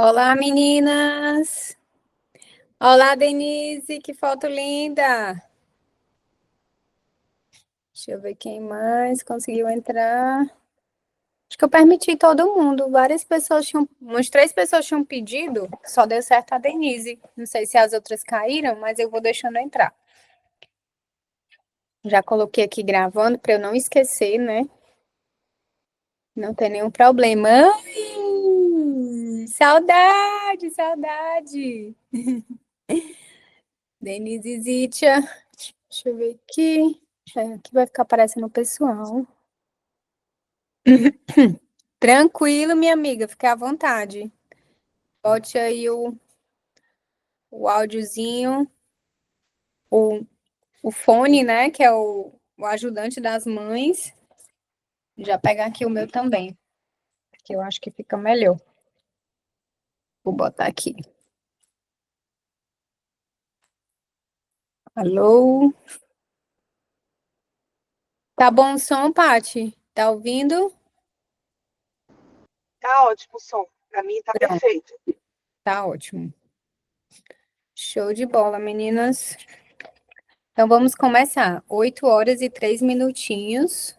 Olá, meninas! Olá, Denise, que foto linda! Deixa eu ver quem mais conseguiu entrar. Acho que eu permiti todo mundo. Várias pessoas tinham, umas 3 pessoas tinham pedido, só deu certo a Denise. Não sei se as outras caíram, mas eu vou deixando entrar. Já coloquei aqui gravando para eu não esquecer, né? Não tem nenhum problema. Ai, saudade, saudade! Denise Zitia. Deixa eu ver aqui. Aqui vai ficar aparecendo o pessoal. Tranquilo, minha amiga, fique à vontade. Bote aí o áudiozinho, o, o fone, né? Que é o ajudante das mães. Já pegar aqui o meu também, que eu acho que fica melhor. Vou botar aqui. Alô? Tá bom o som, Pati? Tá ouvindo? Tá ótimo o som. Pra mim tá Pronto, perfeito. tá ótimo. Show de bola, meninas. Então vamos começar. 8 horas e 3 minutinhos.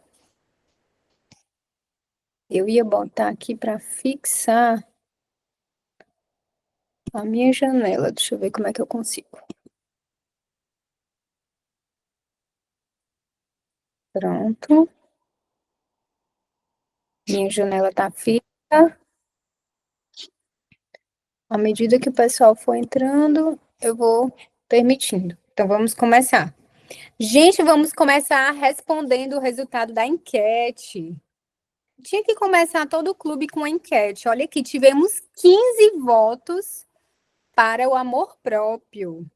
Eu ia botar aqui para fixar a minha janela. Deixa eu ver como é que eu consigo. Pronto. Minha janela tá fixa. À medida que o pessoal for entrando, eu vou permitindo. Então vamos começar. Gente, vamos começar respondendo o resultado da enquete. Tinha que começar todo o clube com a enquete. Olha aqui, tivemos 15 votos para o amor próprio.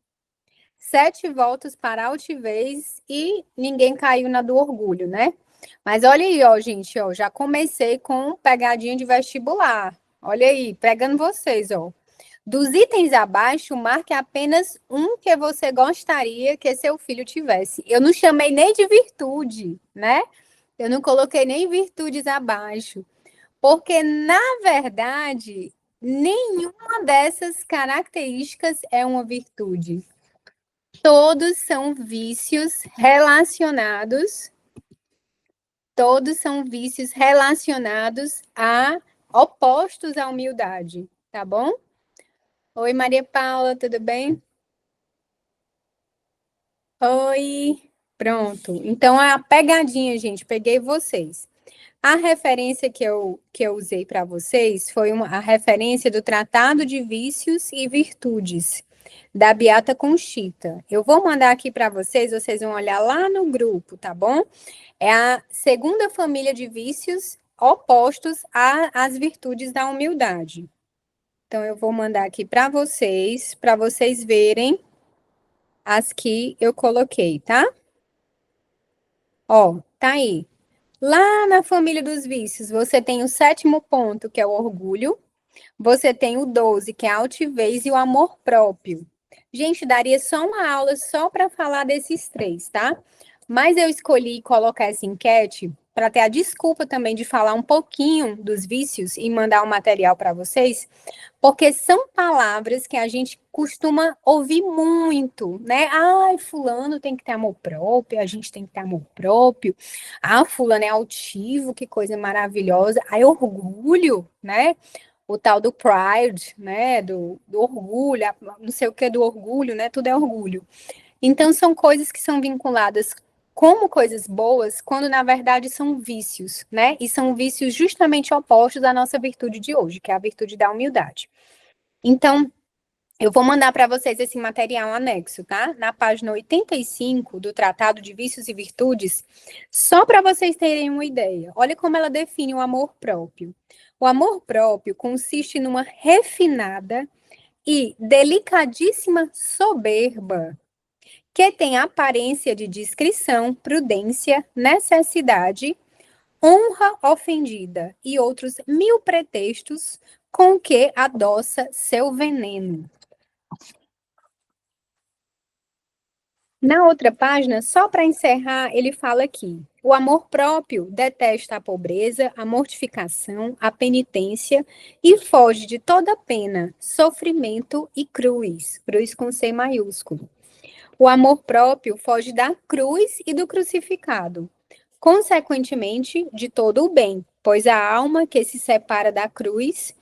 7 votos para a altivez e ninguém caiu na do orgulho, né? Mas olha aí, ó, gente, ó, já comecei com pegadinha de vestibular. Olha aí, pegando vocês, ó. Dos itens abaixo, marque apenas um que você gostaria que seu filho tivesse. Eu não chamei nem de virtude, né? Eu não coloquei nem virtudes abaixo, porque na verdade, nenhuma dessas características é uma virtude. Todos são vícios relacionados, todos são vícios relacionados a opostos à humildade, tá bom? Oi, Maria Paula, tudo bem? Oi, pronto. Então, a pegadinha, gente, peguei vocês. A referência que eu usei para vocês foi a referência do Tratado de Vícios e Virtudes, da Beata Conchita. Eu vou mandar aqui para vocês, vocês vão olhar lá no grupo, tá bom? É a segunda família de vícios opostos às virtudes da humildade. Então, eu vou mandar aqui para vocês verem as que eu coloquei, tá? Ó, tá aí. Lá na família dos vícios, você tem o 7º ponto, que é o orgulho. Você tem o 12, que é a altivez e o amor próprio. Gente, daria só uma aula só para falar desses 3, tá? Mas eu escolhi colocar essa enquete para ter a desculpa também de falar um pouquinho dos vícios e mandar um material para vocês, porque são palavras que a gente costuma ouvir muito, né? Ai, fulano tem que ter amor próprio, a gente tem que ter amor próprio. Ah, fulano é altivo, que coisa maravilhosa. Ai, orgulho, né? O tal do pride, né? Do orgulho, não sei o que do orgulho, né? Tudo é orgulho. Então, são coisas que são vinculadas como coisas boas, quando na verdade são vícios, né? E são vícios justamente opostos à nossa virtude de hoje, que é a virtude da humildade. Então, eu vou mandar para vocês esse material anexo, tá? Na página 85 do Tratado de Vícios e Virtudes, só para vocês terem uma ideia. Olha como ela define o amor próprio. O amor próprio consiste numa refinada e delicadíssima soberba que tem aparência de discrição, prudência, necessidade, honra ofendida e outros 1000 pretextos com que adoça seu veneno. Na outra página, só para encerrar, ele fala aqui: o amor próprio detesta a pobreza, a mortificação, a penitência e foge de toda pena, sofrimento e cruz. Cruz com C maiúsculo. O amor próprio foge da cruz e do crucificado, consequentemente, de todo o bem, pois a alma que se separa da cruz,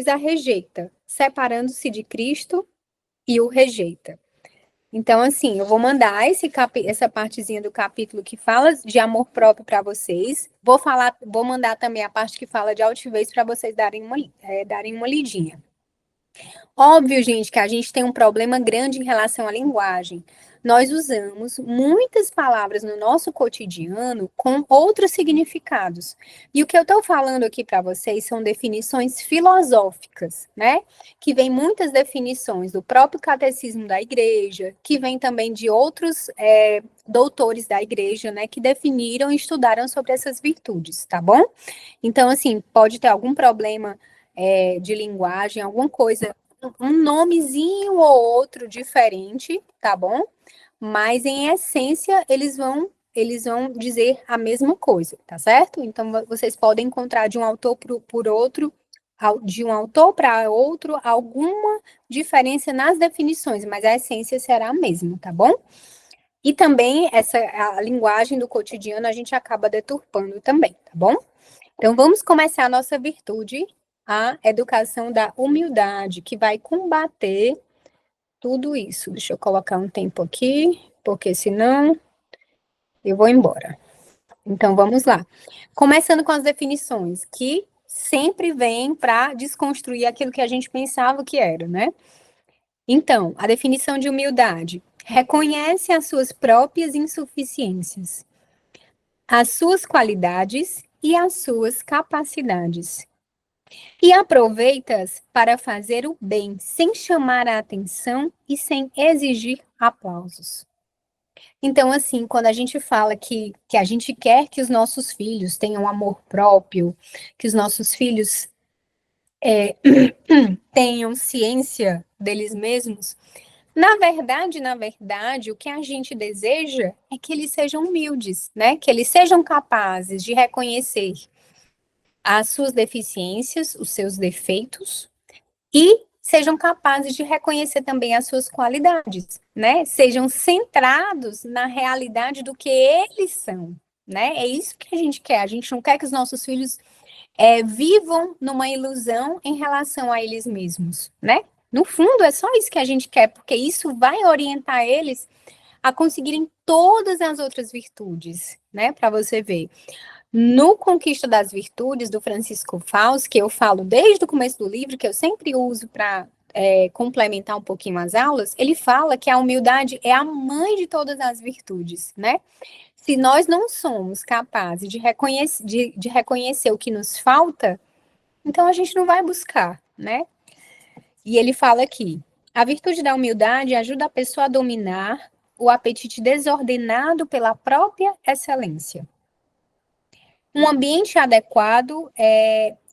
a rejeita, separando-se de Cristo e o rejeita. Então, assim, eu vou mandar essa partezinha do capítulo que fala de amor próprio para vocês. Vou mandar também a parte que fala de altivez para vocês darem uma lidinha. Óbvio, gente, que a gente tem um problema grande em relação à linguagem. Nós usamos muitas palavras no nosso cotidiano com outros significados. E o que eu estou falando aqui para vocês são definições filosóficas, né? Que vem muitas definições do próprio catecismo da igreja, que vem também de outros doutores da igreja, né? Que definiram e estudaram sobre essas virtudes, tá bom? Então, assim, pode ter algum problema de linguagem, alguma coisa, um nomezinho ou outro diferente, tá bom? Mas em essência eles vão dizer a mesma coisa, tá certo? Então vocês podem encontrar de um autor por outro, de um autor para outro, alguma diferença nas definições, mas a essência será a mesma, tá bom? E também a linguagem do cotidiano a gente acaba deturpando também, tá bom? Então vamos começar a nossa virtude, a educação da humildade, que vai combater tudo isso. Deixa eu colocar um tempo aqui, porque senão eu vou embora. Então, vamos lá. Começando com as definições, que sempre vêm para desconstruir aquilo que a gente pensava que era, né? Então, a definição de humildade: reconhece as suas próprias insuficiências, as suas qualidades e as suas capacidades. E aproveita-as para fazer o bem, sem chamar a atenção e sem exigir aplausos. Então, assim, quando a gente fala que a gente quer que os nossos filhos tenham amor próprio, que os nossos filhos tenham ciência deles mesmos, na verdade, o que a gente deseja é que eles sejam humildes, né? Que eles sejam capazes de reconhecer as suas deficiências, os seus defeitos, e sejam capazes de reconhecer também as suas qualidades, né? Sejam centrados na realidade do que eles são, né? É isso que a gente quer. A gente não quer que os nossos filhos vivam numa ilusão em relação a eles mesmos, né? No fundo, é só isso que a gente quer, porque isso vai orientar eles a conseguirem todas as outras virtudes, né? Para você ver. No Conquista das Virtudes, do Francisco Fausto, que eu falo desde o começo do livro, que eu sempre uso para complementar um pouquinho as aulas, ele fala que a humildade é a mãe de todas as virtudes, né? Se nós não somos capazes de reconhecer o que nos falta, então a gente não vai buscar, né? E ele fala aqui: a virtude da humildade ajuda a pessoa a dominar o apetite desordenado pela própria excelência. Um ambiente adequado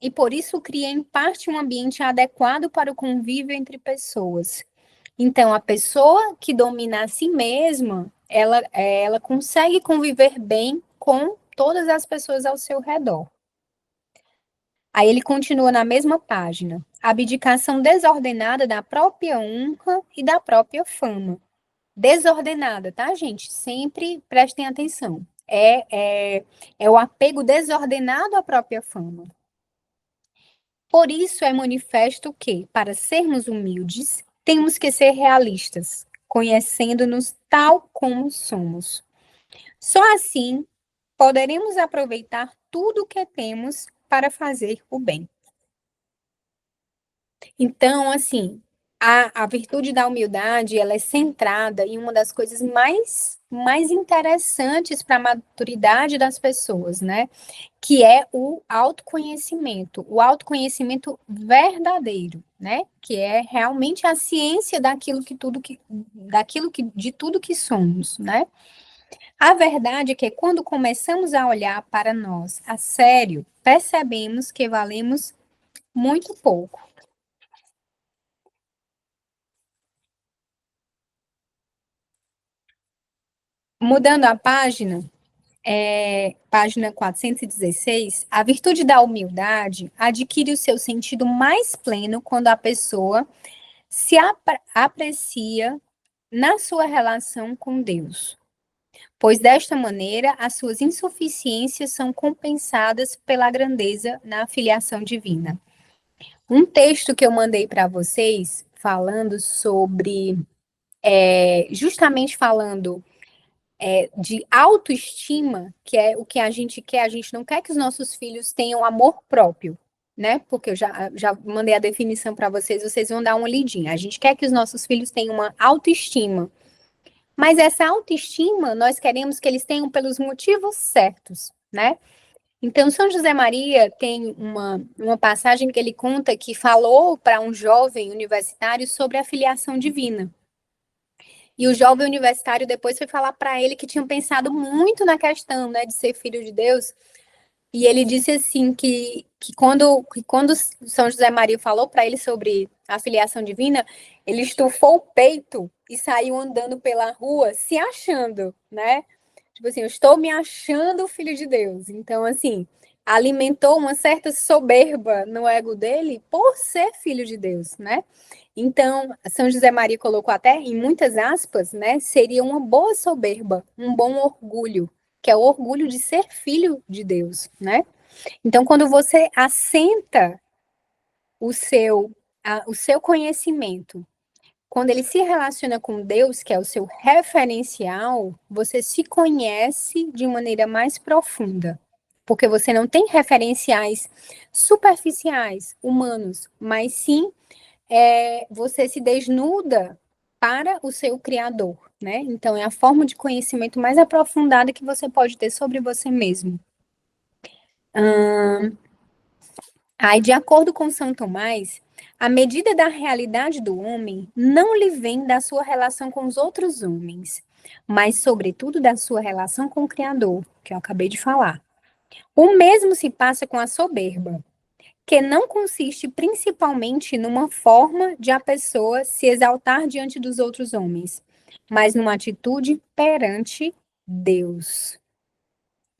e por isso cria em parte um ambiente adequado para o convívio entre pessoas. Então, a pessoa que domina a si mesma, ela consegue conviver bem com todas as pessoas ao seu redor. Aí ele continua na mesma página. Abdicação desordenada da própria honra e da própria fama. Desordenada, tá, gente? Sempre prestem atenção. É o apego desordenado à própria fama. Por isso é manifesto que, para sermos humildes, temos que ser realistas, conhecendo-nos tal como somos. Só assim poderemos aproveitar tudo o que temos para fazer o bem. Então, assim, a virtude da humildade, ela é centrada em uma das coisas mais interessantes para a maturidade das pessoas, né? Que é o autoconhecimento verdadeiro, né? Que é realmente a ciência de tudo que somos, né? A verdade é que quando começamos a olhar para nós a sério, percebemos que valemos muito pouco. Mudando a página, página 416, a virtude da humildade adquire o seu sentido mais pleno quando a pessoa se aprecia na sua relação com Deus, pois desta maneira as suas insuficiências são compensadas pela grandeza na filiação divina. Um texto que eu mandei para vocês falando sobre, justamente falando de autoestima, que é o que a gente não quer que os nossos filhos tenham amor próprio, né? Porque eu já mandei a definição para vocês, vocês vão dar uma lidinha. A gente quer que os nossos filhos tenham uma autoestima, mas essa autoestima nós queremos que eles tenham pelos motivos certos, né? Então, São José Maria tem uma passagem que ele conta que falou para um jovem universitário sobre a filiação divina. E o jovem universitário depois foi falar para ele que tinha pensado muito na questão, né, de ser filho de Deus. E ele disse assim que quando São José Maria falou para ele sobre a filiação divina, ele estufou o peito e saiu andando pela rua se achando, né? Tipo assim, eu estou me achando filho de Deus. Então, assim, alimentou uma certa soberba no ego dele por ser filho de Deus, né? Então, São José Maria colocou até em muitas aspas, né? Seria uma boa soberba, um bom orgulho, que é o orgulho de ser filho de Deus, né? Então, quando você assenta o seu conhecimento, quando ele se relaciona com Deus, que é o seu referencial, você se conhece de maneira mais profunda. Porque você não tem referenciais superficiais, humanos, mas sim você se desnuda para o seu Criador, né? Então, é a forma de conhecimento mais aprofundada que você pode ter sobre você mesmo. Aí, de acordo com São Tomás, a medida da realidade do homem não lhe vem da sua relação com os outros homens, mas, sobretudo, da sua relação com o Criador, que eu acabei de falar. O mesmo se passa com a soberba, que não consiste principalmente numa forma de a pessoa se exaltar diante dos outros homens, mas numa atitude perante Deus.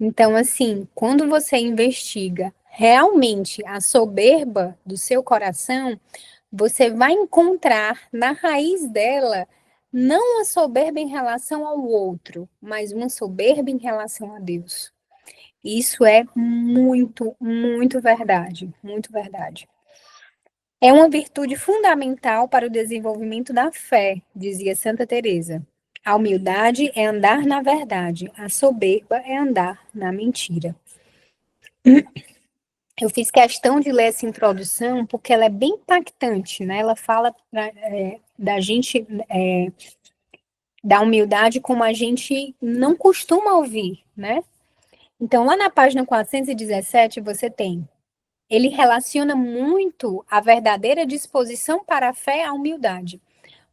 Então, assim, quando você investiga realmente a soberba do seu coração, você vai encontrar na raiz dela não a soberba em relação ao outro, mas uma soberba em relação a Deus. Isso é muito, muito verdade, muito verdade. É uma virtude fundamental para o desenvolvimento da fé, dizia Santa Teresa. A humildade é andar na verdade, a soberba é andar na mentira. Eu fiz questão de ler essa introdução porque ela é bem impactante, né? Ela fala da gente, da humildade como a gente não costuma ouvir, né? Então, lá na página 417, você tem. Ele relaciona muito a verdadeira disposição para a fé à humildade.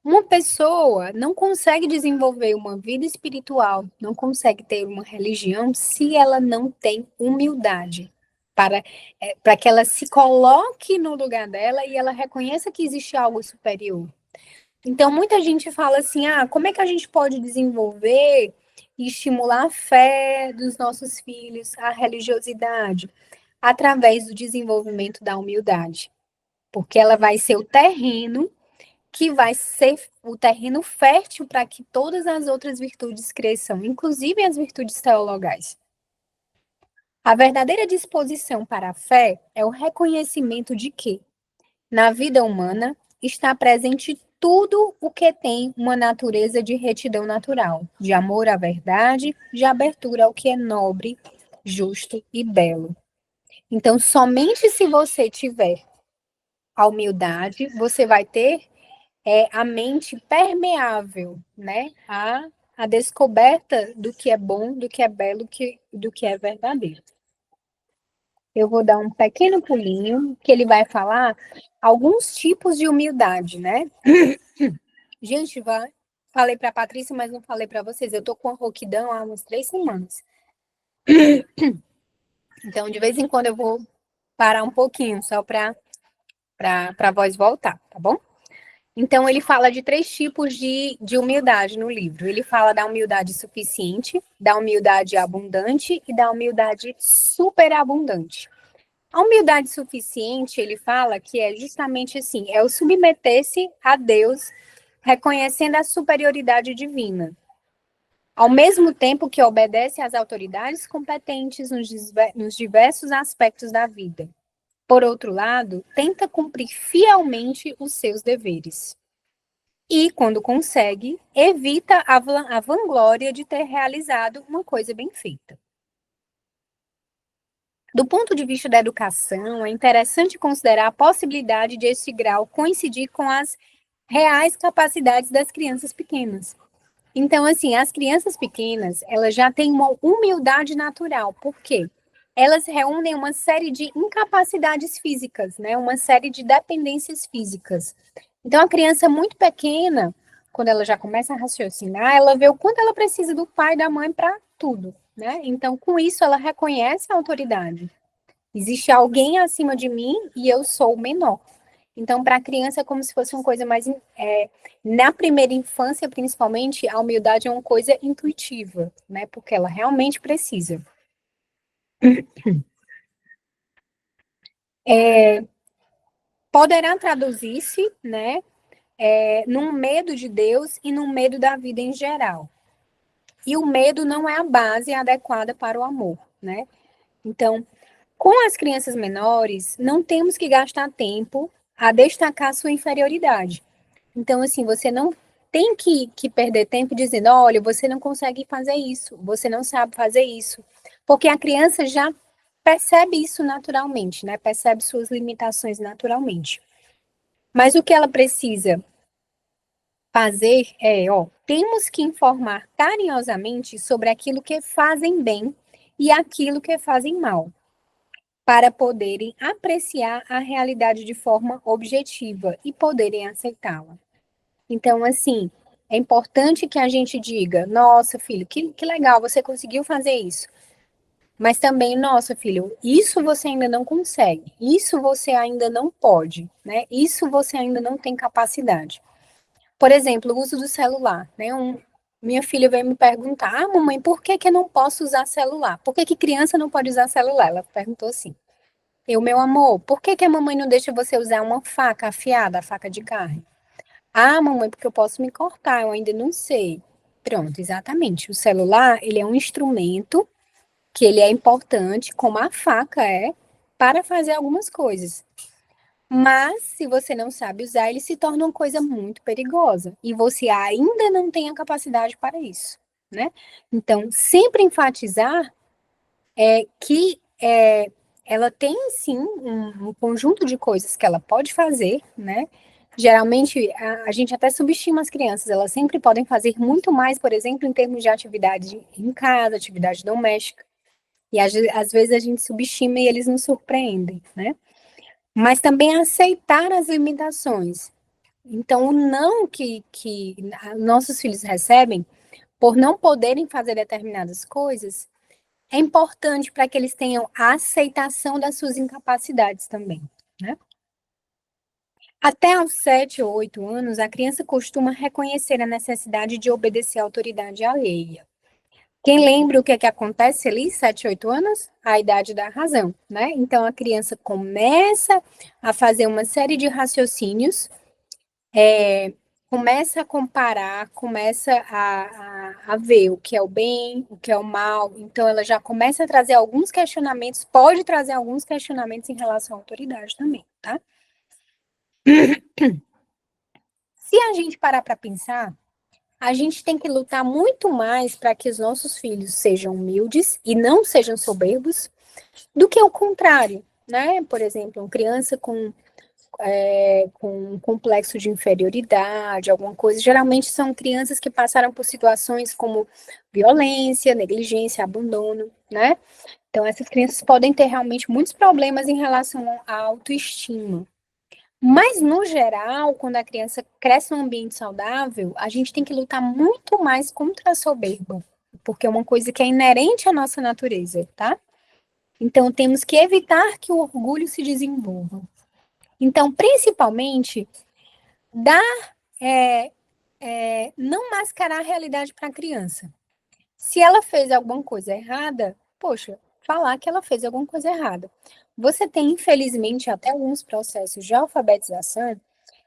Uma pessoa não consegue desenvolver uma vida espiritual, não consegue ter uma religião se ela não tem humildade para que ela se coloque no lugar dela e ela reconheça que existe algo superior. Então, muita gente fala assim, como é que a gente pode desenvolver e estimular a fé dos nossos filhos, a religiosidade? Através do desenvolvimento da humildade, porque ela vai ser o terreno que vai ser o terreno fértil para que todas as outras virtudes cresçam, inclusive as virtudes teologais. A verdadeira disposição para a fé é o reconhecimento de que, na vida humana, está presente tudo o que tem uma natureza de retidão natural, de amor à verdade, de abertura ao que é nobre, justo e belo. Então, somente se você tiver a humildade, você vai ter a mente permeável, né? A descoberta do que é bom, do que é belo, do que é verdadeiro. Eu vou dar um pequeno pulinho, que ele vai falar alguns tipos de humildade, né? Gente, falei para a Patrícia, mas não falei para vocês. Eu tô com a rouquidão há umas 3 semanas. Então, de vez em quando eu vou parar um pouquinho, só para a voz voltar, tá bom? Então, ele fala de 3 tipos de humildade no livro. Ele fala da humildade suficiente, da humildade abundante e da humildade superabundante. A humildade suficiente, ele fala que é justamente assim, é o submeter-se a Deus, reconhecendo a superioridade divina, ao mesmo tempo que obedece às autoridades competentes nos diversos aspectos da vida. Por outro lado, tenta cumprir fielmente os seus deveres. E, quando consegue, evita a vanglória de ter realizado uma coisa bem feita. Do ponto de vista da educação, é interessante considerar a possibilidade de esse grau coincidir com as reais capacidades das crianças pequenas. Então, assim, as crianças pequenas, elas já têm uma humildade natural. Por quê? Elas reúnem uma série de incapacidades físicas, né? Uma série de dependências físicas. Então, a criança muito pequena, quando ela já começa a raciocinar, ela vê o quanto ela precisa do pai e da mãe para tudo, né? Então, com isso, ela reconhece a autoridade. Existe alguém acima de mim e eu sou o menor. Então, para a criança é como se fosse uma coisa mais. Na primeira infância, principalmente, a humildade é uma coisa intuitiva, né? Porque ela realmente precisa. Poderá traduzir-se, né? Num medo de Deus e num medo da vida em geral. E o medo não é a base adequada para o amor, né? Então, com as crianças menores, não temos que gastar tempo a destacar sua inferioridade. Então, assim, você não tem que perder tempo dizendo, olha, você não consegue fazer isso, você não sabe fazer isso. Porque a criança já percebe isso naturalmente, né? Percebe suas limitações naturalmente. Mas o que ela precisa fazer temos que informar carinhosamente sobre aquilo que fazem bem e aquilo que fazem mal, para poderem apreciar a realidade de forma objetiva e poderem aceitá-la. Então, assim, é importante que a gente diga, nossa, filho, que legal, você conseguiu fazer isso. Mas também, nossa, filho, isso você ainda não consegue, isso você ainda não pode, né? Isso você ainda não tem capacidade. Por exemplo, o uso do celular, né? Minha filha veio me perguntar, mamãe, por que que eu não posso usar celular? Por que que criança não pode usar celular? Ela perguntou assim. Meu amor, por que que a mamãe não deixa você usar uma faca afiada, a faca de carne? Ah, mamãe, porque eu posso me cortar, eu ainda não sei. Pronto, exatamente. O celular, ele é um instrumento que ele é importante, como a faca é, para fazer algumas coisas. Mas, se você não sabe usar, ele se torna uma coisa muito perigosa. E você ainda não tem a capacidade para isso, né? Então, sempre enfatizar que ela tem, sim, um conjunto de coisas que ela pode fazer, né? Geralmente, a gente até subestima as crianças, elas sempre podem fazer muito mais, por exemplo, em termos de atividade em casa, atividade doméstica. E às vezes a gente subestima e eles nos surpreendem, né? Mas também aceitar as limitações. Então, o não que nossos filhos recebem, por não poderem fazer determinadas coisas, é importante para que eles tenham a aceitação das suas incapacidades também, né? Até aos 7 ou 8 anos, a criança costuma reconhecer a necessidade de obedecer à autoridade alheia. Quem lembra o que é que acontece ali, 7, 8 anos? A idade da razão, né? Então, a criança começa a fazer uma série de raciocínios, começa a comparar, começa a ver o que é o bem, o que é o mal. Então, ela já começa a trazer alguns questionamentos, pode trazer alguns questionamentos em relação à autoridade também, tá? Se a gente parar para pensar, a gente tem que lutar muito mais para que os nossos filhos sejam humildes e não sejam soberbos, do que o contrário, né? Por exemplo, uma criança com um complexo de inferioridade, alguma coisa, geralmente são crianças que passaram por situações como violência, negligência, abandono, né? Então, essas crianças podem ter realmente muitos problemas em relação à autoestima. Mas, no geral, quando a criança cresce num ambiente saudável, a gente tem que lutar muito mais contra a soberba, porque é uma coisa que é inerente à nossa natureza, tá? Então, temos que evitar que o orgulho se desenvolva. Então, principalmente, Não mascarar a realidade para a criança. Se ela fez alguma coisa errada, poxa, falar que ela fez alguma coisa errada. Você tem, infelizmente, até alguns processos de alfabetização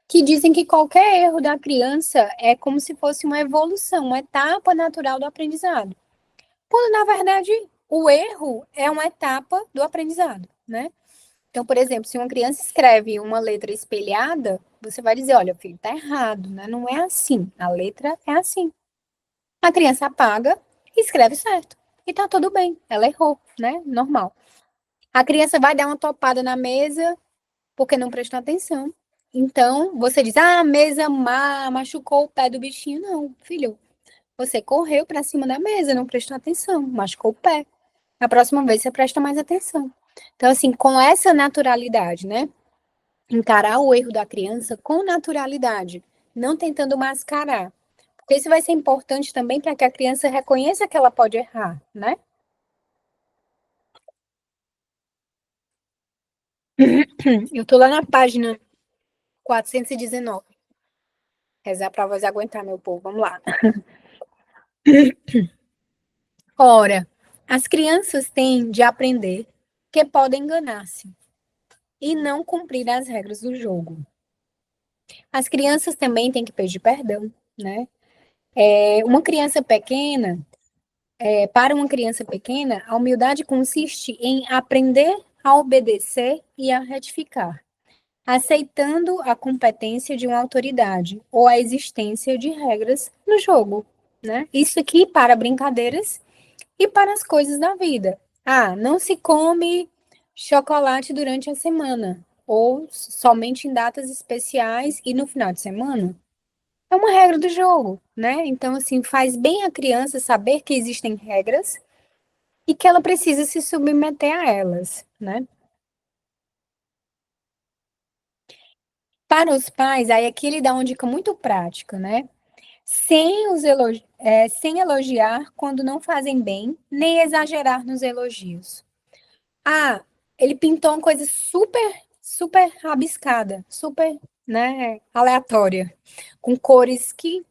que dizem que qualquer erro da criança é como se fosse uma evolução, uma etapa natural do aprendizado. Quando, na verdade, o erro é uma etapa do aprendizado, né? Então, por exemplo, se uma criança escreve uma letra espelhada, você vai dizer, olha, filho, tá errado, né? Não é assim. A letra é assim. A criança apaga e escreve certo. E tá tudo bem. Ela errou, né? Normal. A criança vai dar uma topada na mesa porque não prestou atenção. Então, você diz, ah, a mesa machucou o pé do bichinho. Não, filho, você correu para cima da mesa, não prestou atenção, machucou o pé. Na próxima vez você presta mais atenção. Então, assim, com essa naturalidade, né? Encarar o erro da criança com naturalidade, não tentando mascarar. Porque isso vai ser importante também para que a criança reconheça que ela pode errar, né? Eu tô lá na página 419. Rezar para a voz aguentar, meu povo. Vamos lá. Ora, as crianças têm de aprender que podem enganar-se e não cumprir as regras do jogo. As crianças também têm que pedir perdão, né? Uma criança pequena, para uma criança pequena, a humildade consiste em aprender a obedecer e a retificar, aceitando a competência de uma autoridade ou a existência de regras no jogo, né? Isso aqui para brincadeiras e para as coisas da vida. Ah, não se come chocolate durante a semana, ou somente em datas especiais e no final de semana. É uma regra do jogo, né? Então, assim, faz bem a criança saber que existem regras e que ela precisa se submeter a elas, né? Para os pais, aí aqui ele dá uma dica muito prática, né? Sem elogiar quando não fazem bem, nem exagerar nos elogios. Ah, ele pintou uma coisa super rabiscada, super, né, aleatória, com cores que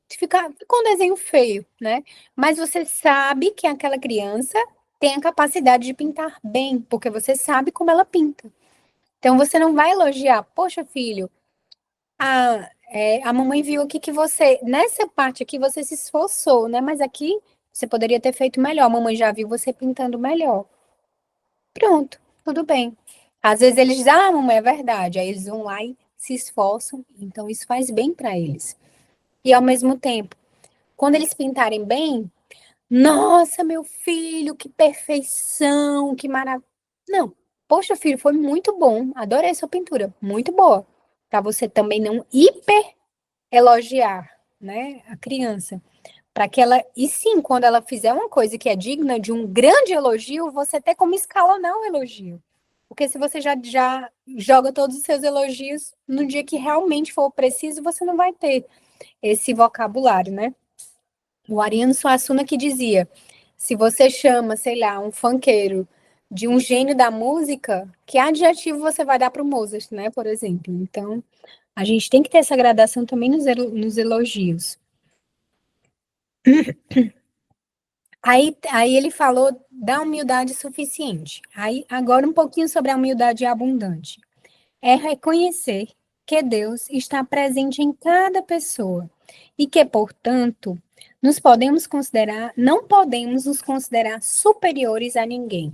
ficou um desenho feio, né? Mas você sabe que aquela criança tem a capacidade de pintar bem, porque você sabe como ela pinta. Então você não vai elogiar, poxa, filho, a mamãe viu aqui que você, nessa parte aqui, você se esforçou, né? Mas aqui você poderia ter feito melhor. A mamãe já viu você pintando melhor. Pronto, tudo bem. Às vezes eles dizem, ah, mamãe, é verdade. Aí eles vão lá e se esforçam. Então isso faz bem para eles. E ao mesmo tempo, quando eles pintarem bem, nossa, meu filho, que perfeição, que maravilha. Não, poxa, filho, foi muito bom. Adorei sua pintura, muito boa. Para você também não hiper elogiar, né, a criança, para que ela, e sim, quando ela fizer uma coisa que é digna de um grande elogio, você ter como escalonar o elogio. Porque se você já joga todos os seus elogios no dia que realmente for preciso, você não vai ter esse vocabulário, né? O Ariano Suassuna que dizia: se você chama, sei lá, um funkeiro de um gênio da música, que adjetivo você vai dar para o Mozart, né, por exemplo? Então, a gente tem que ter essa gradação também nos elogios. Aí ele falou da humildade suficiente. Aí, agora um pouquinho sobre a humildade abundante. É reconhecer que Deus está presente em cada pessoa e que, portanto, não podemos nos considerar superiores a ninguém.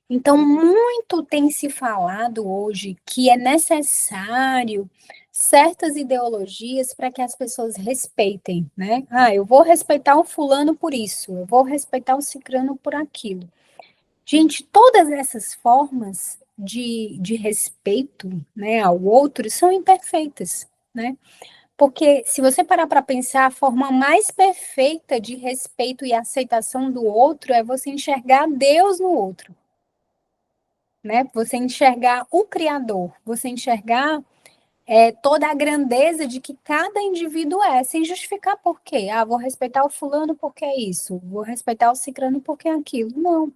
Então, muito tem se falado hoje que é necessário certas ideologias para que as pessoas respeitem, né? Ah, eu vou respeitar o fulano por isso, eu vou respeitar o cicrano por aquilo. Gente, todas essas formas de respeito, né, ao outro são imperfeitas, né? Porque se você parar para pensar, a forma mais perfeita de respeito e aceitação do outro é você enxergar Deus no outro, né? Você enxergar o Criador, você enxergar toda a grandeza de que cada indivíduo é, sem justificar por quê. Ah, vou respeitar o fulano porque é isso, vou respeitar o cicrano porque é aquilo. Não.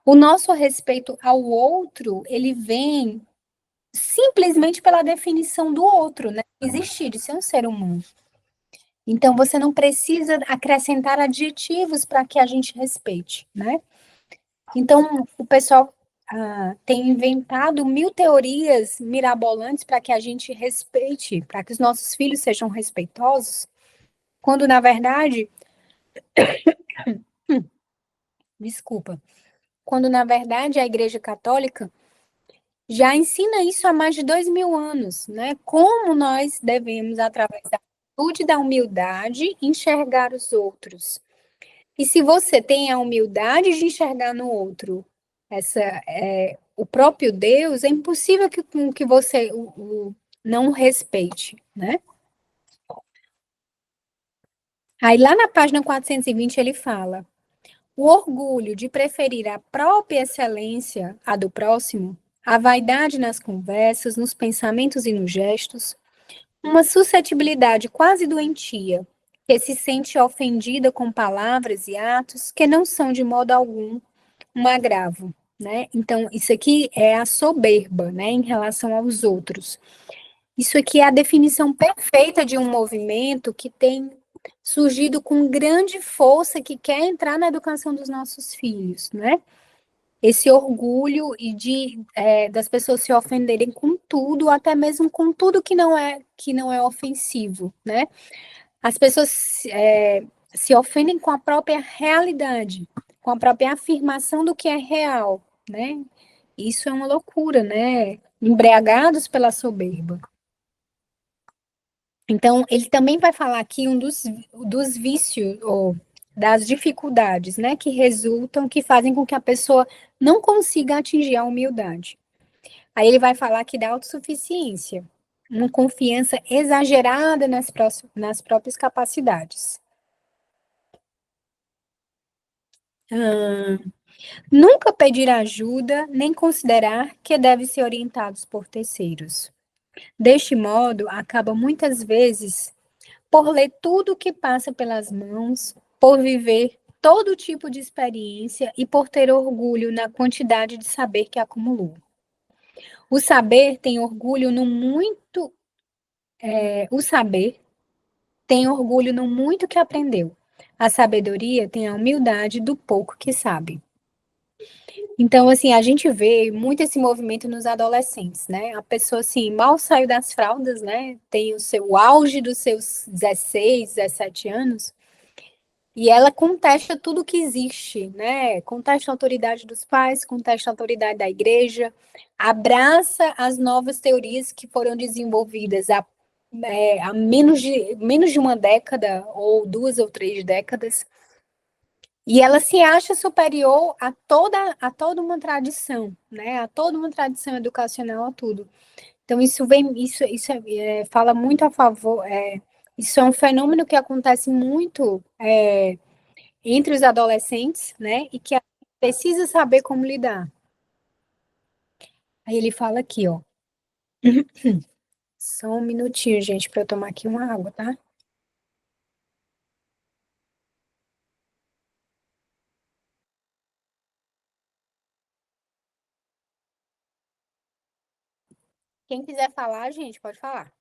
O nosso respeito ao outro, ele vem simplesmente pela definição do outro, né? Existir, de ser um ser humano. Então, você não precisa acrescentar adjetivos para que a gente respeite, né? Então, o pessoal tem inventado mil teorias mirabolantes para que a gente respeite, para que os nossos filhos sejam respeitosos, quando, na verdade, desculpa, quando, na verdade, a Igreja Católica já ensina isso há mais de 2000 anos, né? Como nós devemos, através da atitude da humildade, enxergar os outros. E se você tem a humildade de enxergar no outro o próprio Deus, é impossível que você não respeite, né? Aí lá na página 420 ele fala: o orgulho de preferir a própria excelência à do próximo, a vaidade nas conversas, nos pensamentos e nos gestos, uma suscetibilidade quase doentia, que se sente ofendida com palavras e atos que não são de modo algum um agravo, né? Então, isso aqui é a soberba, né, em relação aos outros. Isso aqui é a definição perfeita de um movimento que tem surgido com grande força, que quer entrar na educação dos nossos filhos, né? Esse orgulho e das pessoas se ofenderem com tudo, até mesmo com tudo que não é ofensivo, né? As pessoas se ofendem com a própria realidade, com a própria afirmação do que é real, né? Isso é uma loucura, né? Embriagados pela soberba. Então, ele também vai falar aqui dos vícios, ou das dificuldades, né? Que fazem com que a pessoa não consiga atingir a humildade. Aí ele vai falar aqui da autossuficiência, uma confiança exagerada nas próprias capacidades. Nunca pedir ajuda, nem considerar que deve ser orientados por terceiros. Deste modo, acaba muitas vezes por ler tudo o que passa pelas mãos, por viver todo tipo de experiência e por ter orgulho na quantidade de saber que acumulou. O saber tem orgulho no muito, o saber tem orgulho no muito que aprendeu. A sabedoria tem a humildade do pouco que sabe. Então, assim, a gente vê muito esse movimento nos adolescentes, né? A pessoa, assim, mal saiu das fraldas, né? Tem o auge dos seus 16, 17 anos, e ela contesta tudo que existe, né? Contesta a autoridade dos pais, contesta a autoridade da igreja, abraça as novas teorias que foram desenvolvidas há menos de uma década, ou 2 ou 3 décadas, e ela se acha superior a toda uma tradição, né? A toda uma tradição educacional, a tudo. Então, fala muito a favor. Isso é um fenômeno que acontece muito entre os adolescentes, né? E que a gente precisa saber como lidar. Aí ele fala aqui, ó. Só um minutinho, gente, para eu tomar aqui uma água, tá? Quem quiser falar, gente, pode falar.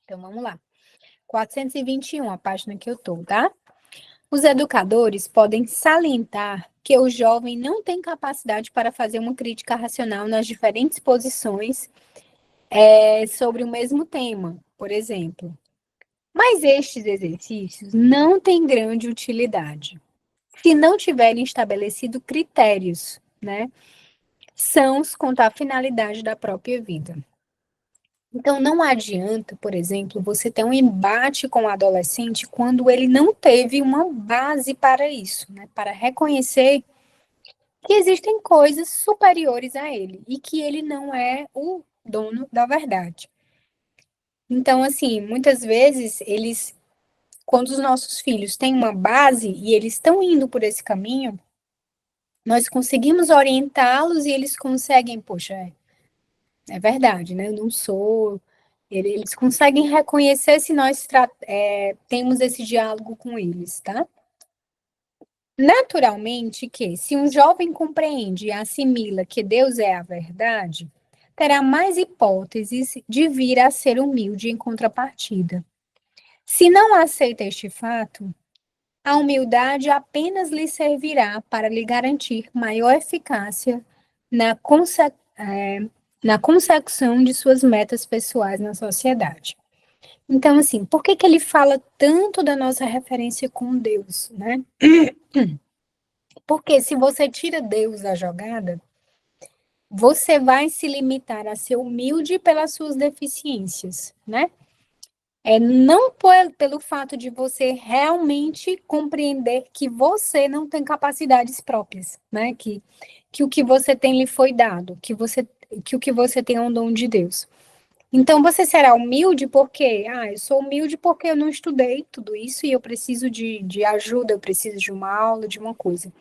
Então, vamos lá. 421, a página que eu tô, tá? Os educadores podem salientar que o jovem não tem capacidade para fazer uma crítica racional nas diferentes posições sobre o mesmo tema, por exemplo. Mas estes exercícios não têm grande utilidade se não tiverem estabelecido critérios, né, sãos quanto à finalidade da própria vida. Então, não adianta, por exemplo, você ter um embate com o adolescente quando ele não teve uma base para isso, né, para reconhecer que existem coisas superiores a ele e que ele não é o dono da verdade. Então, assim, muitas vezes quando os nossos filhos têm uma base e eles estão indo por esse caminho, nós conseguimos orientá-los e eles conseguem, poxa, é verdade, né? Eu não sou. Eles conseguem reconhecer se nós temos esse diálogo com eles, tá? Naturalmente que, se um jovem compreende e assimila que Deus é a verdade, terá mais hipóteses de vir a ser humilde em contrapartida. Se não aceita este fato, a humildade apenas lhe servirá para lhe garantir maior eficácia na, na consecução de suas metas pessoais na sociedade. Então, assim, por que que ele fala tanto da nossa referência com Deus, né? Porque se você tira Deus da jogada, você vai se limitar a ser humilde pelas suas deficiências, né? Não pelo fato de você realmente compreender que você não tem capacidades próprias, né? Que o que você tem lhe foi dado, que o que você tem é um dom de Deus. Então você será humilde porque, eu sou humilde porque eu não estudei tudo isso e eu preciso de ajuda, eu preciso de uma aula, de uma coisa.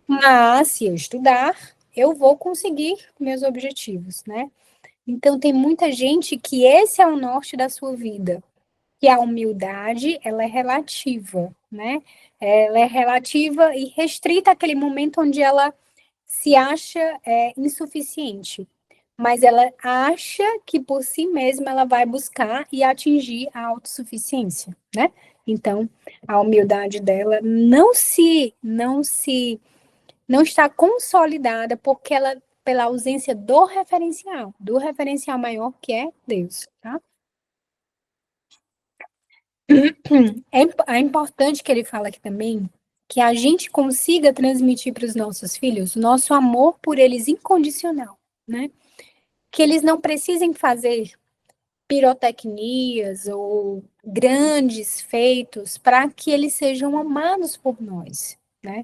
Mas se eu estudar, eu vou conseguir meus objetivos, né? Então tem muita gente que esse é o norte da sua vida, que a humildade, ela é relativa, né? Ela é relativa e restrita àquele momento onde ela se acha insuficiente, mas ela acha que por si mesma ela vai buscar e atingir a autossuficiência, né? Então, a humildade dela não está consolidada porque ela pela ausência do referencial maior que é Deus, tá? É importante que ele fala aqui também que a gente consiga transmitir para os nossos filhos o nosso amor por eles incondicional, né? Que eles não precisem fazer pirotecnias ou grandes feitos para que eles sejam amados por nós, né?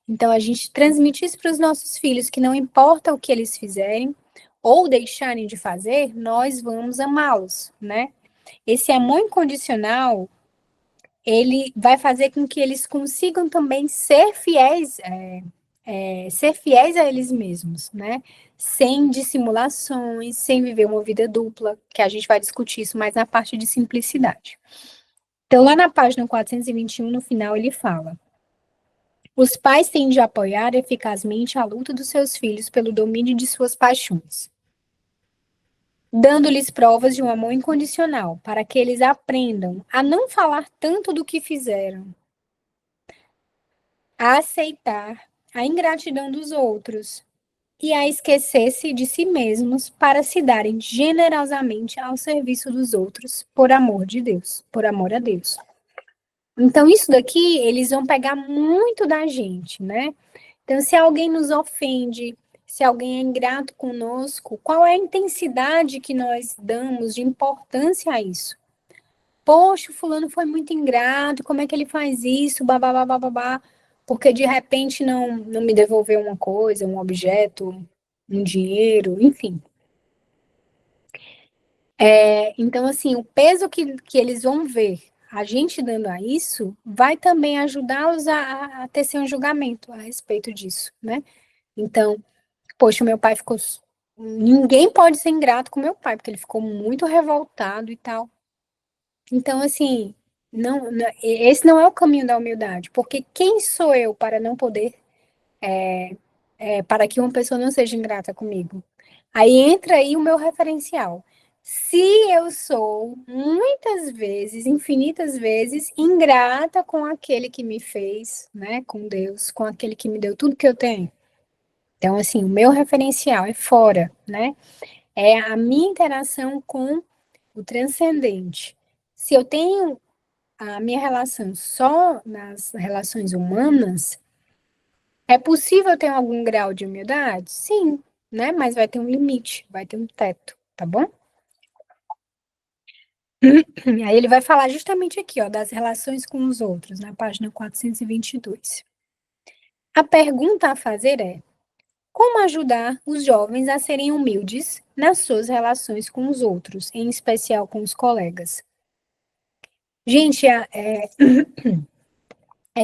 Então a gente transmite isso para os nossos filhos que não importa o que eles fizerem ou deixarem de fazer, nós vamos amá-los, né? Esse amor incondicional ele vai fazer com que eles consigam também ser fiéis a eles mesmos, né? Sem dissimulações, sem viver uma vida dupla, que a gente vai discutir isso mais na parte de simplicidade. Então, lá na página 421, no final, ele fala: os pais têm de apoiar eficazmente a luta dos seus filhos pelo domínio de suas paixões, dando-lhes provas de um amor incondicional, para que eles aprendam a não falar tanto do que fizeram, a aceitar a ingratidão dos outros e a esquecer-se de si mesmos para se darem generosamente ao serviço dos outros por amor de Deus, por amor a Deus. Então, isso daqui, eles vão pegar muito da gente, né? Então, se alguém nos ofende, se alguém é ingrato conosco, qual é a intensidade que nós damos de importância a isso? Poxa, o fulano foi muito ingrato, como é que ele faz isso? Babá, babá, porque de repente não me devolveu uma coisa, um objeto, um dinheiro, enfim. Então, assim, o peso que eles vão ver a gente dando a isso vai também ajudá-los a ter seu julgamento a respeito disso, né? Então, poxa, meu pai ficou. Ninguém pode ser ingrato com meu pai, porque ele ficou muito revoltado e tal. Então, assim, esse não é o caminho da humildade, porque quem sou eu para não poder, para que uma pessoa não seja ingrata comigo? Aí entra aí o meu referencial. Se eu sou muitas vezes, infinitas vezes, ingrata com aquele que me fez, né, com Deus, com aquele que me deu tudo que eu tenho. Então, assim, o meu referencial é fora, né? É a minha interação com o transcendente. Se eu tenho a minha relação só nas relações humanas, é possível ter algum grau de humildade? Sim, né? Mas vai ter um limite, vai ter um teto, tá bom? Aí ele vai falar justamente aqui, ó, das relações com os outros, na página 422. A pergunta a fazer é: como ajudar os jovens a serem humildes nas suas relações com os outros, em especial com os colegas? Gente, é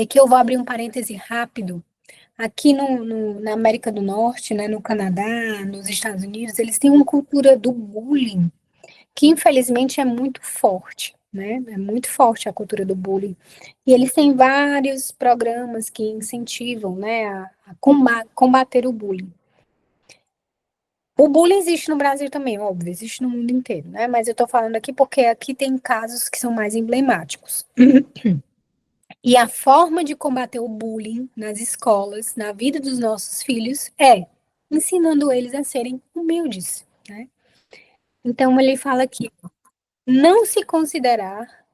que eu vou abrir um parêntese rápido Aqui na América do Norte, né, no Canadá, nos Estados Unidos, eles têm uma cultura do bullying que infelizmente é muito forte, né? É muito forte a cultura do bullying. E eles têm vários programas que incentivam, né, a combater o bullying. O bullying existe no Brasil também, óbvio, existe no mundo inteiro, né? Mas eu tô falando aqui porque aqui tem casos que são mais emblemáticos. E a forma de combater o bullying nas escolas, na vida dos nossos filhos, é ensinando eles a serem humildes, né? Então ele fala aqui, não se considerar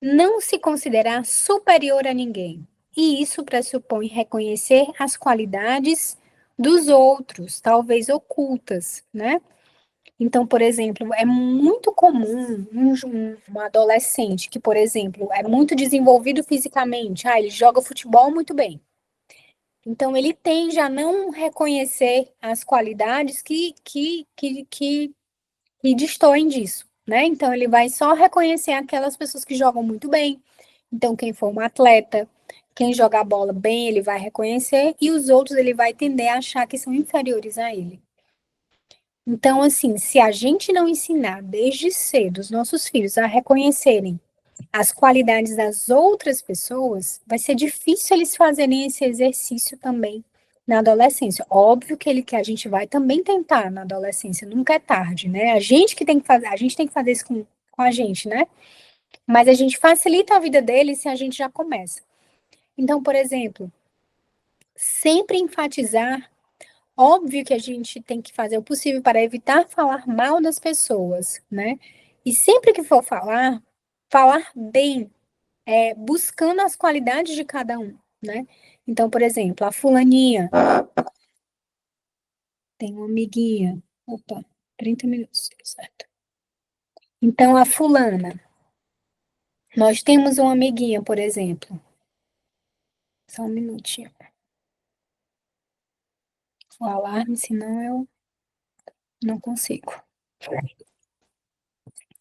não se considerar superior a ninguém. E isso pressupõe reconhecer as qualidades dos outros, talvez ocultas, né? Então, por exemplo, é muito comum um adolescente que, por exemplo, é muito desenvolvido fisicamente, ele joga futebol muito bem. Então, ele tende a não reconhecer as qualidades que destoem disso, né? Então, ele vai só reconhecer aquelas pessoas que jogam muito bem. Então, quem for um atleta, quem jogar bola bem, ele vai reconhecer, e os outros ele vai tender a achar que são inferiores a ele. Então, assim, se a gente não ensinar desde cedo os nossos filhos a reconhecerem as qualidades das outras pessoas, vai ser difícil eles fazerem esse exercício também na adolescência. Óbvio que a gente vai também tentar na adolescência, nunca é tarde, né? A gente que tem que fazer, a gente tem que fazer isso com a gente, né? Mas a gente facilita a vida deles se a gente já começa. Então, por exemplo, sempre enfatizar. Óbvio que a gente tem que fazer o possível para evitar falar mal das pessoas, né? E sempre que for falar, falar bem, buscando as qualidades de cada um, né? Então, por exemplo, a fulaninha tem uma amiguinha. Opa, 30 minutos, certo. Então, a fulana, nós temos uma amiguinha, por exemplo. Só um minutinho. O alarme, senão eu não consigo.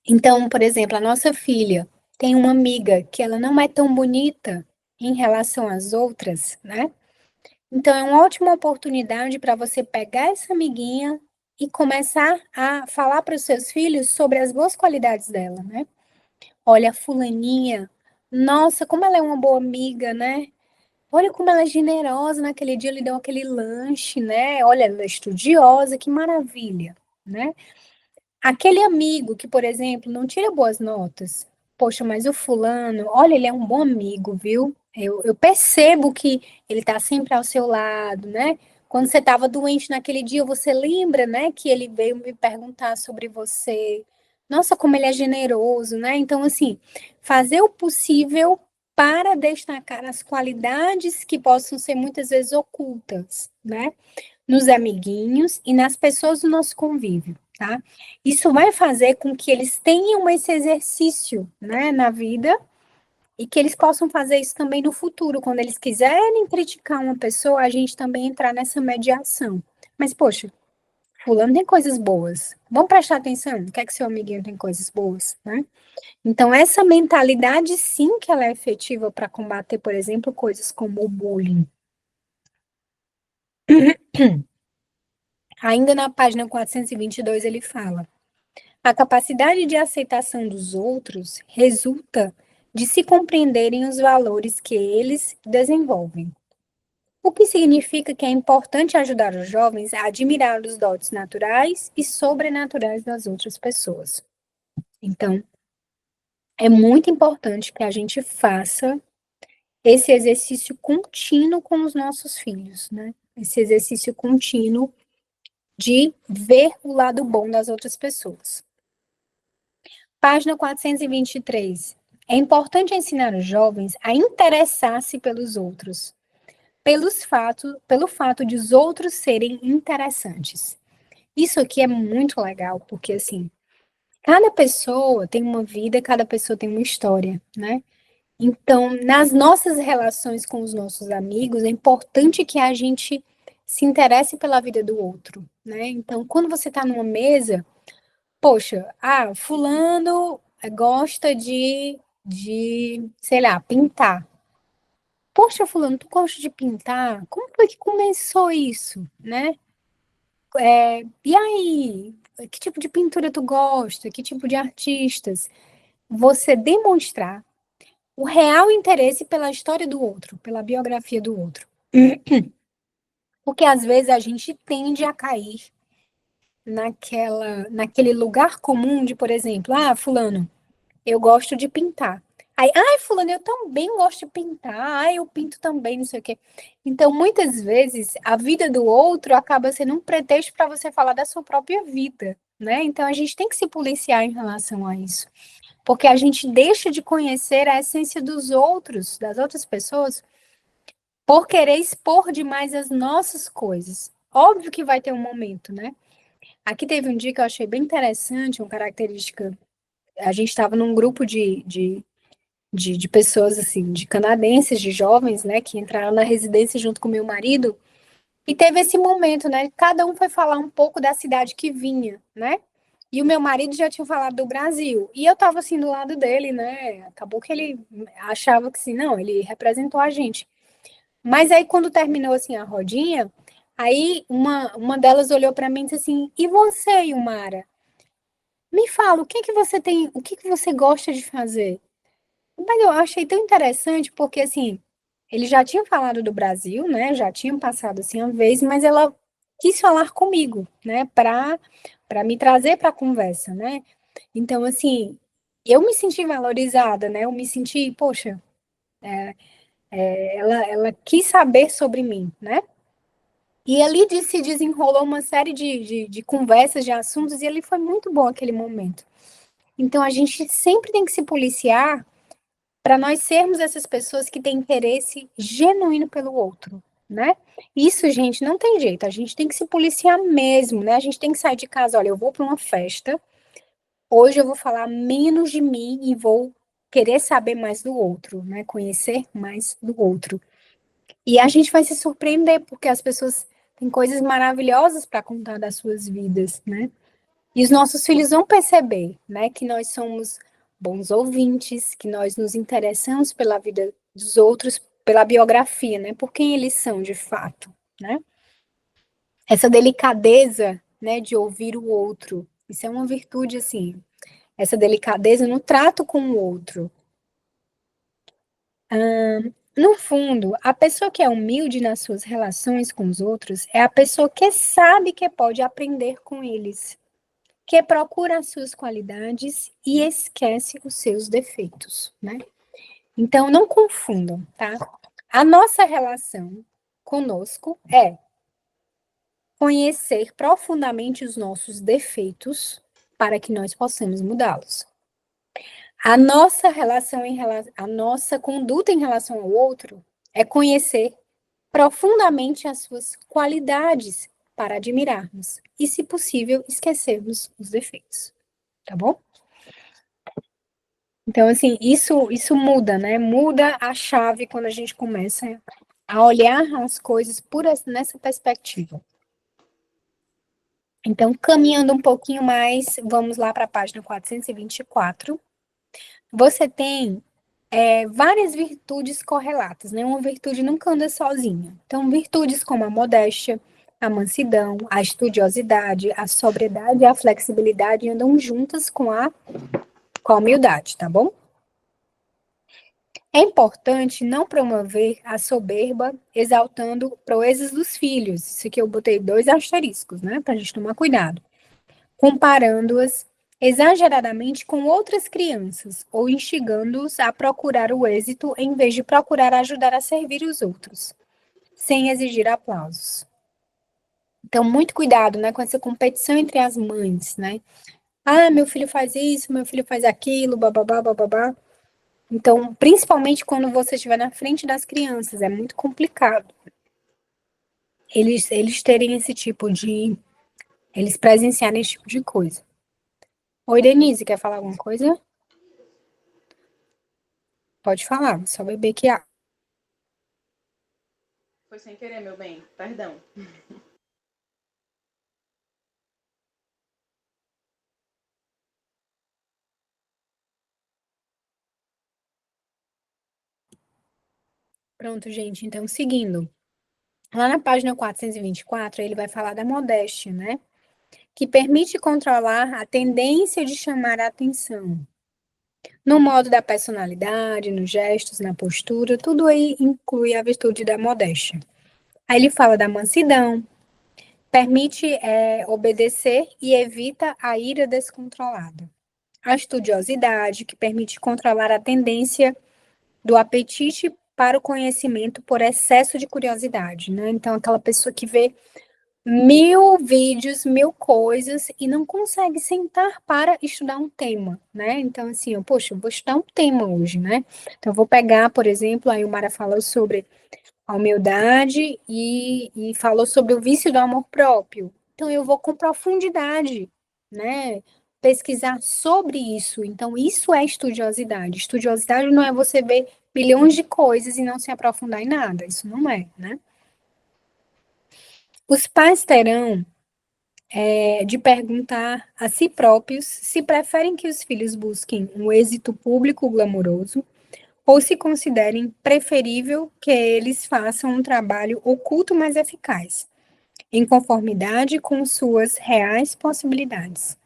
Então, por exemplo, a nossa filha tem uma amiga que ela não é tão bonita em relação às outras, né? Então, é uma ótima oportunidade para você pegar essa amiguinha e começar a falar para os seus filhos sobre as boas qualidades dela, né? Olha, a fulaninha, nossa, como ela é uma boa amiga, né? Olha como ela é generosa, naquele dia ele deu aquele lanche, né? Olha, ela é estudiosa, que maravilha, né? Aquele amigo que, por exemplo, não tira boas notas. Poxa, mas o fulano, olha, ele é um bom amigo, viu? Eu percebo que ele tá sempre ao seu lado, né? Quando você estava doente naquele dia, você lembra, né, que ele veio me perguntar sobre você. Nossa, como ele é generoso, né? Então, assim, fazer o possível para destacar as qualidades que possam ser muitas vezes ocultas, né? Nos amiguinhos e nas pessoas do nosso convívio, tá? Isso vai fazer com que eles tenham esse exercício, né, na vida e que eles possam fazer isso também no futuro, quando eles quiserem criticar uma pessoa, a gente também entrar nessa mediação. Mas, poxa, fulano tem coisas boas. Vamos prestar atenção? O que é que seu amiguinho tem coisas boas, né? Então, essa mentalidade, sim, que ela é efetiva para combater, por exemplo, coisas como o bullying. Ainda na página 422, ele fala: a capacidade de aceitação dos outros resulta de se compreenderem os valores que eles desenvolvem. O que significa que é importante ajudar os jovens a admirar os dotes naturais e sobrenaturais das outras pessoas. Então, é muito importante que a gente faça esse exercício contínuo com os nossos filhos, né? Esse exercício contínuo de ver o lado bom das outras pessoas. Página 423. É importante ensinar os jovens a interessar-se pelos outros, pelo fato de os outros serem interessantes. Isso aqui é muito legal, porque assim, cada pessoa tem uma vida, cada pessoa tem uma história, né? Então, nas nossas relações com os nossos amigos, é importante que a gente se interesse pela vida do outro, né? Então, quando você está numa mesa, poxa, fulano gosta sei lá, pintar. Poxa, fulano, tu gosta de pintar? Como foi que começou isso, né? E aí, que tipo de pintura tu gosta? Que tipo de artistas? Você demonstrar o real interesse pela história do outro, pela biografia do outro. Porque às vezes a gente tende a cair naquele lugar comum de, por exemplo, ah, fulano, eu gosto de pintar. Aí, ai, fulano, eu também gosto de pintar. Ai, eu pinto também, não sei o quê. Então, muitas vezes, a vida do outro acaba sendo um pretexto para você falar da sua própria vida, né? Então, a gente tem que se policiar em relação a isso. Porque a gente deixa de conhecer a essência dos outros, das outras pessoas, por querer expor demais as nossas coisas. Óbvio que vai ter um momento, né? Aqui teve um dia que eu achei bem interessante, uma característica. A gente estava num grupo de pessoas, assim, de canadenses, de jovens, né, que entraram na residência junto com meu marido, e teve esse momento, né? Cada um foi falar um pouco da cidade que vinha, né? E o meu marido já tinha falado do Brasil. E eu tava assim do lado dele, né? Acabou que ele achava que sim, não, ele representou a gente. Mas aí, quando terminou assim a rodinha, aí uma delas olhou para mim e disse assim: E você, Yumara? Me fala, o que que você tem, o que que você gosta de fazer? Mas eu achei tão interessante porque assim, ele já tinha falado do Brasil, né? Já tinham passado assim uma vez, mas ela quis falar comigo, né? Para me trazer para a conversa, né? Então, assim, eu me senti valorizada, né? Eu me senti, poxa, ela quis saber sobre mim, né? E ali se desenrolou uma série de conversas, de assuntos, e ali foi muito bom aquele momento. Então, a gente sempre tem que se policiar para nós sermos essas pessoas que têm interesse genuíno pelo outro, né? Isso, gente, não tem jeito. A gente tem que se policiar mesmo, né? A gente tem que sair de casa. Olha, eu vou para uma festa. Hoje eu vou falar menos de mim e vou querer saber mais do outro, né? Conhecer mais do outro. E a gente vai se surpreender, porque as pessoas têm coisas maravilhosas para contar das suas vidas, né? E os nossos filhos vão perceber, né, que nós somos bons ouvintes, que nós nos interessamos pela vida dos outros, pela biografia, né? Por quem eles são de fato, né? Essa delicadeza, né, de ouvir o outro. Isso é uma virtude assim. Essa delicadeza no trato com o outro. No fundo, a pessoa que é humilde nas suas relações com os outros é a pessoa que sabe que pode aprender com eles, que procura as suas qualidades e esquece os seus defeitos, né? Então, não confundam, tá? A nossa relação conosco é conhecer profundamente os nossos defeitos para que nós possamos mudá-los. A nossa a nossa conduta em relação ao outro é conhecer profundamente as suas qualidades para admirarmos e, se possível, esquecermos os defeitos, tá bom? Então, assim, isso muda, né? Muda a chave quando a gente começa a olhar as coisas nessa perspectiva. Então, caminhando um pouquinho mais, vamos lá para a página 424. Você tem várias virtudes correlatas, né? Uma virtude nunca anda sozinha. Então, virtudes como a modéstia, a mansidão, a estudiosidade, a sobriedade e a flexibilidade andam juntas com a humildade, tá bom? É importante não promover a soberba exaltando proezas dos filhos. Isso aqui eu botei dois asteriscos, né? Para a gente tomar cuidado. Comparando-as exageradamente com outras crianças ou instigando-os a procurar o êxito em vez de procurar ajudar a servir os outros, sem exigir aplausos. Então, muito cuidado, né, com essa competição entre as mães, né? Ah, meu filho faz isso, meu filho faz aquilo, bababá, bababá. Então, principalmente quando você estiver na frente das crianças, é muito complicado eles terem esse tipo de. Eles presenciarem esse tipo de coisa. Oi, Denise, quer falar alguma coisa? Pode falar, só beber que há. Foi sem querer, meu bem. Perdão. Pronto, gente. Então, seguindo. Lá na página 424, ele vai falar da modéstia, né? Que permite controlar a tendência de chamar a atenção. No modo da personalidade, nos gestos, na postura, tudo aí inclui a virtude da modéstia. Aí ele fala da mansidão, permite obedecer e evita a ira descontrolada. A estudiosidade, que permite controlar a tendência do apetite para o conhecimento por excesso de curiosidade, né? Então, aquela pessoa que vê 1000 vídeos, 1000 coisas e não consegue sentar para estudar um tema, né? Então, assim, poxa, eu vou estudar um tema hoje, né? Então, eu vou pegar, por exemplo, aí o Mara falou sobre a humildade e falou sobre o vício do amor próprio. Então, eu vou com profundidade, né? Pesquisar sobre isso. Então, isso é estudiosidade. Estudiosidade não é você ver milhões de coisas e não se aprofundar em nada. Isso não é, né? Os pais terão de perguntar a si próprios se preferem que os filhos busquem um êxito público glamouroso ou se considerem preferível que eles façam um trabalho oculto mais eficaz, em conformidade com suas reais possibilidades.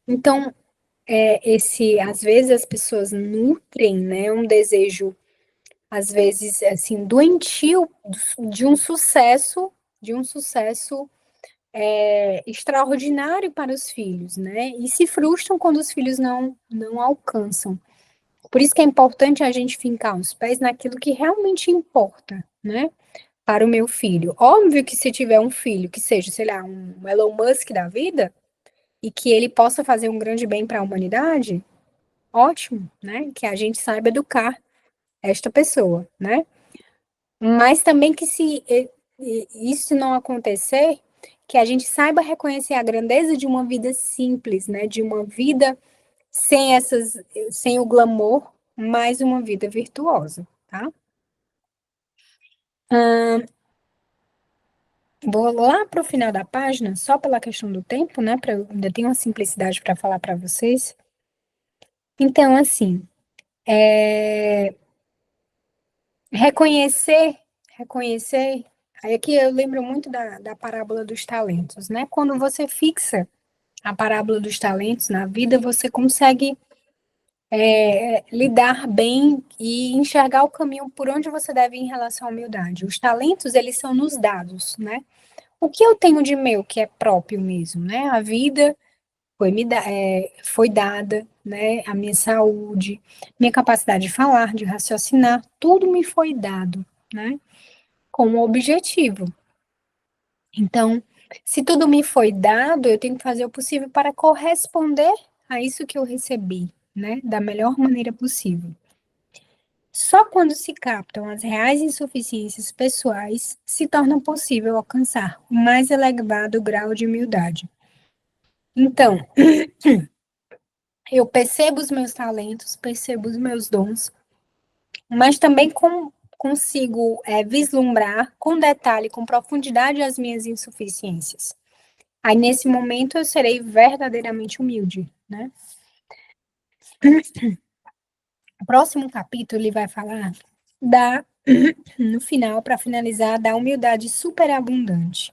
Então, às vezes as pessoas nutrem, né, um desejo, às vezes, assim, doentio de um sucesso extraordinário para os filhos, né, e se frustram quando os filhos não alcançam. Por isso que é importante a gente fincar os pés naquilo que realmente importa, né? Para o meu filho. Óbvio que se tiver um filho que seja, sei lá, um Elon Musk da vida, e que ele possa fazer um grande bem para a humanidade, ótimo, né? Que a gente saiba educar esta pessoa, né? Mas também que se isso não acontecer, que a gente saiba reconhecer a grandeza de uma vida simples, né? De uma vida sem o glamour, mais uma vida virtuosa, tá? Vou lá para o final da página, só pela questão do tempo, né? Ainda tenho uma simplicidade para falar para vocês. Então, assim, reconhecer, aí aqui eu lembro muito da parábola dos talentos, né? Quando você fixa a parábola dos talentos na vida, você consegue lidar bem e enxergar o caminho por onde você deve ir em relação à humildade. Os talentos, eles são nos dados, né? O que eu tenho de meu, que é próprio mesmo, né? A vida foi dada, né? A minha saúde, minha capacidade de falar, de raciocinar, tudo me foi dado, né? Com um objetivo. Então, se tudo me foi dado, eu tenho que fazer o possível para corresponder a isso que eu recebi, né? Da melhor maneira possível. Só quando se captam as reais insuficiências pessoais se torna possível alcançar o mais elevado grau de humildade. Então, eu percebo os meus talentos, percebo os meus dons, mas também consigo vislumbrar com detalhe, com profundidade as minhas insuficiências. Aí, nesse momento, eu serei verdadeiramente humilde, né? O próximo capítulo, ele vai falar no final, para finalizar, da humildade superabundante,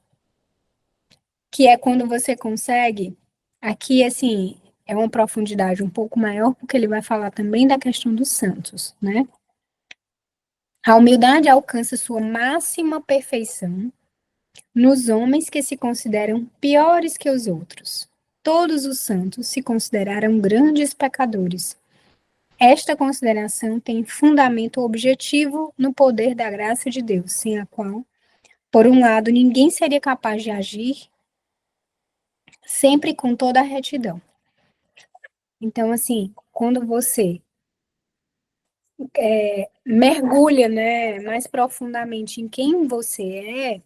que é quando você consegue, aqui, assim, é uma profundidade um pouco maior, porque ele vai falar também da questão dos santos, né? A humildade alcança sua máxima perfeição nos homens que se consideram piores que os outros. Todos os santos se consideraram grandes pecadores. Esta consideração tem fundamento objetivo no poder da graça de Deus, sem a qual, por um lado, ninguém seria capaz de agir sempre com toda a retidão. Então, assim, quando você mergulha, né, mais profundamente em quem você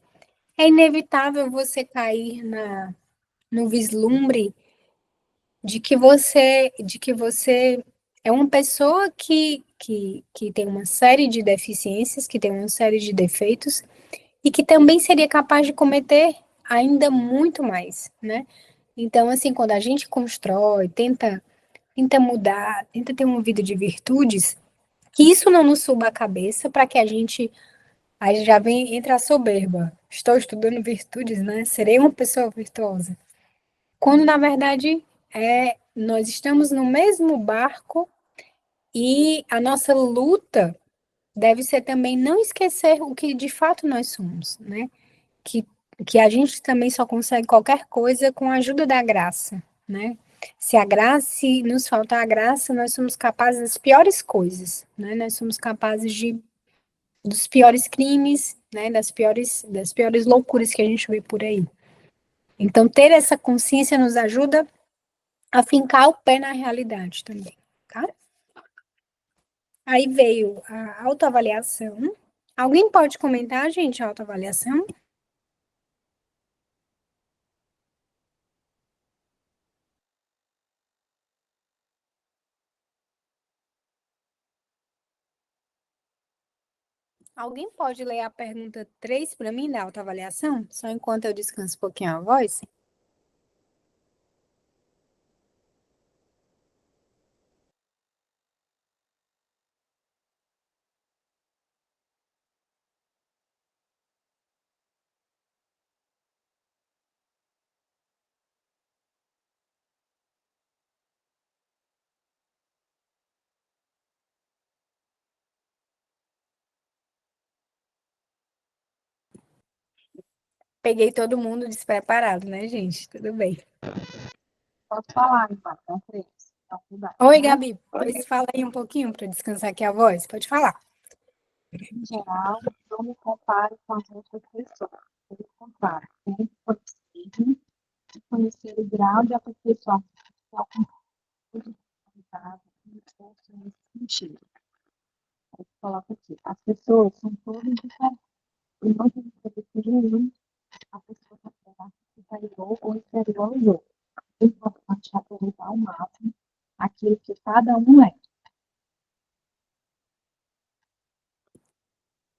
é inevitável você cair no vislumbre de que você é uma pessoa que tem uma série de deficiências, que tem uma série de defeitos, e que também seria capaz de cometer ainda muito mais, né? Então, assim, quando a gente constrói, tenta mudar, tenta ter uma vida de virtudes, Que isso não nos suba a cabeça para que a gente. Aí já vem entre a soberba. Estou estudando virtudes, né? Serei uma pessoa virtuosa. Quando, na verdade, nós estamos no mesmo barco e a nossa luta deve ser também não esquecer o que de fato nós somos, né? Que, que a gente também só consegue qualquer coisa com a ajuda da graça, né? Se nos faltar a graça, nós somos capazes das piores coisas, né? Nós somos capazes dos piores crimes, né? Das piores loucuras que a gente vê por aí. Então, ter essa consciência nos ajuda a fincar o pé na realidade também, tá? Aí veio a autoavaliação. Alguém pode comentar, gente, a autoavaliação? Alguém pode ler a pergunta 3 para mim da autoavaliação? Só enquanto eu descanso um pouquinho a voz. Peguei todo mundo despreparado, né, gente? Tudo bem. Pode falar, então, com três. Então, cuidado, Oi, né? Gabi, pois fala aí um pouquinho para descansar aqui a voz. Pode falar. Em geral, não me compare com as outras pessoas. Pelo contrário, tente conhecer e conhecer o grau de aperfeiçoamento que alcançou de qualidade e esforço nesse sentido. Aí coloca aqui, as pessoas são todas diferentes. E muitas vezes, nenhum, a pessoa considera superior ou inferior aos outros. É importante aproveitar ao máximo aquilo que cada um é.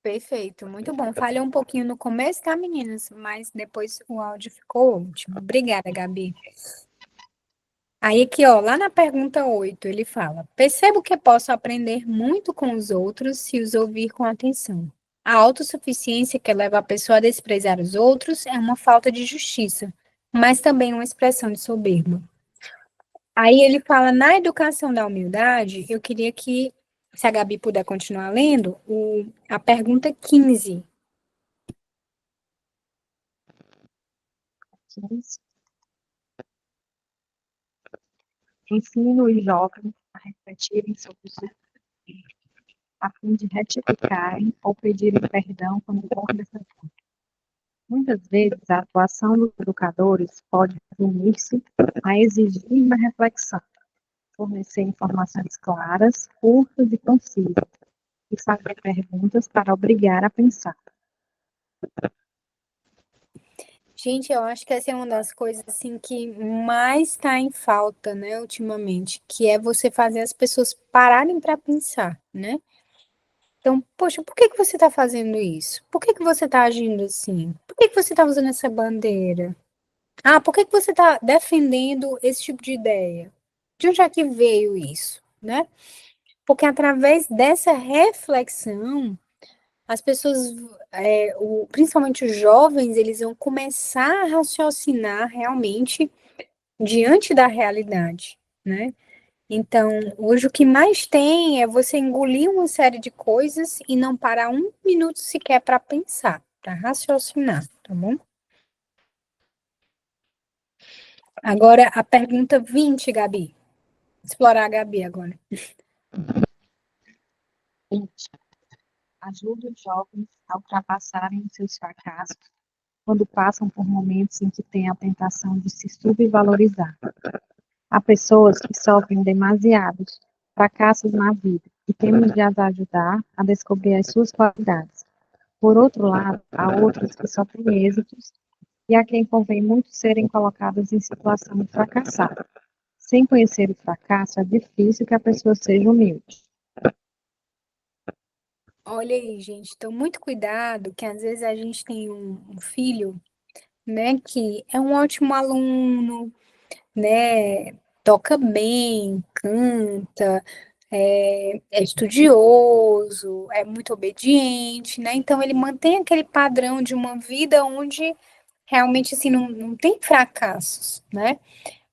Perfeito, muito bom. Falhou um pouquinho no começo, tá, meninas? Mas depois o áudio ficou ótimo. Obrigada, Gabi. Aí aqui, ó, lá na pergunta 8 ele fala: percebo que posso aprender muito com os outros se os ouvir com atenção. A autossuficiência que leva a pessoa a desprezar os outros é uma falta de justiça, mas também uma expressão de soberba. Aí ele fala, na educação da humildade, eu queria que, se a Gabi puder continuar lendo, a pergunta 15. Ensino os jovens a refletirem sobre os seus erros, a fim de retificarem ou pedirem perdão quando for necessário. Muitas vezes, a atuação dos educadores pode resumir-se a exigir uma reflexão, fornecer informações claras, curtas e concisas, e fazer perguntas para obrigar a pensar. Gente, eu acho que essa é uma das coisas assim que mais está em falta, né, ultimamente, que é você fazer as pessoas pararem para pensar, né? Então, poxa, por que que você está fazendo isso? Por que que você está agindo assim? Por que que você está usando essa bandeira? Ah, por que que você está defendendo esse tipo de ideia? De onde é que veio isso, né? Porque através dessa reflexão, as pessoas, principalmente os jovens, eles vão começar a raciocinar realmente diante da realidade, né? Então, hoje o que mais tem é você engolir uma série de coisas e não parar um minuto sequer para pensar, para raciocinar, tá bom? Agora, a pergunta 20, Gabi. Explorar a Gabi agora. Ajude os jovens a ultrapassarem os seus fracassos quando passam por momentos em que têm a tentação de se subvalorizar. Há pessoas que sofrem demasiados fracassos na vida e temos de as ajudar a descobrir as suas qualidades. Por outro lado, há outros que sofrem êxitos e a quem convém muito serem colocados em situação de fracassar. Sem conhecer o fracasso, é difícil que a pessoa seja humilde. Olha aí, gente. Então, muito cuidado, que às vezes a gente tem um filho, né, que é um ótimo aluno, né, toca bem, canta, é estudioso, é muito obediente, né? Então ele mantém aquele padrão de uma vida onde realmente assim não tem fracassos, né?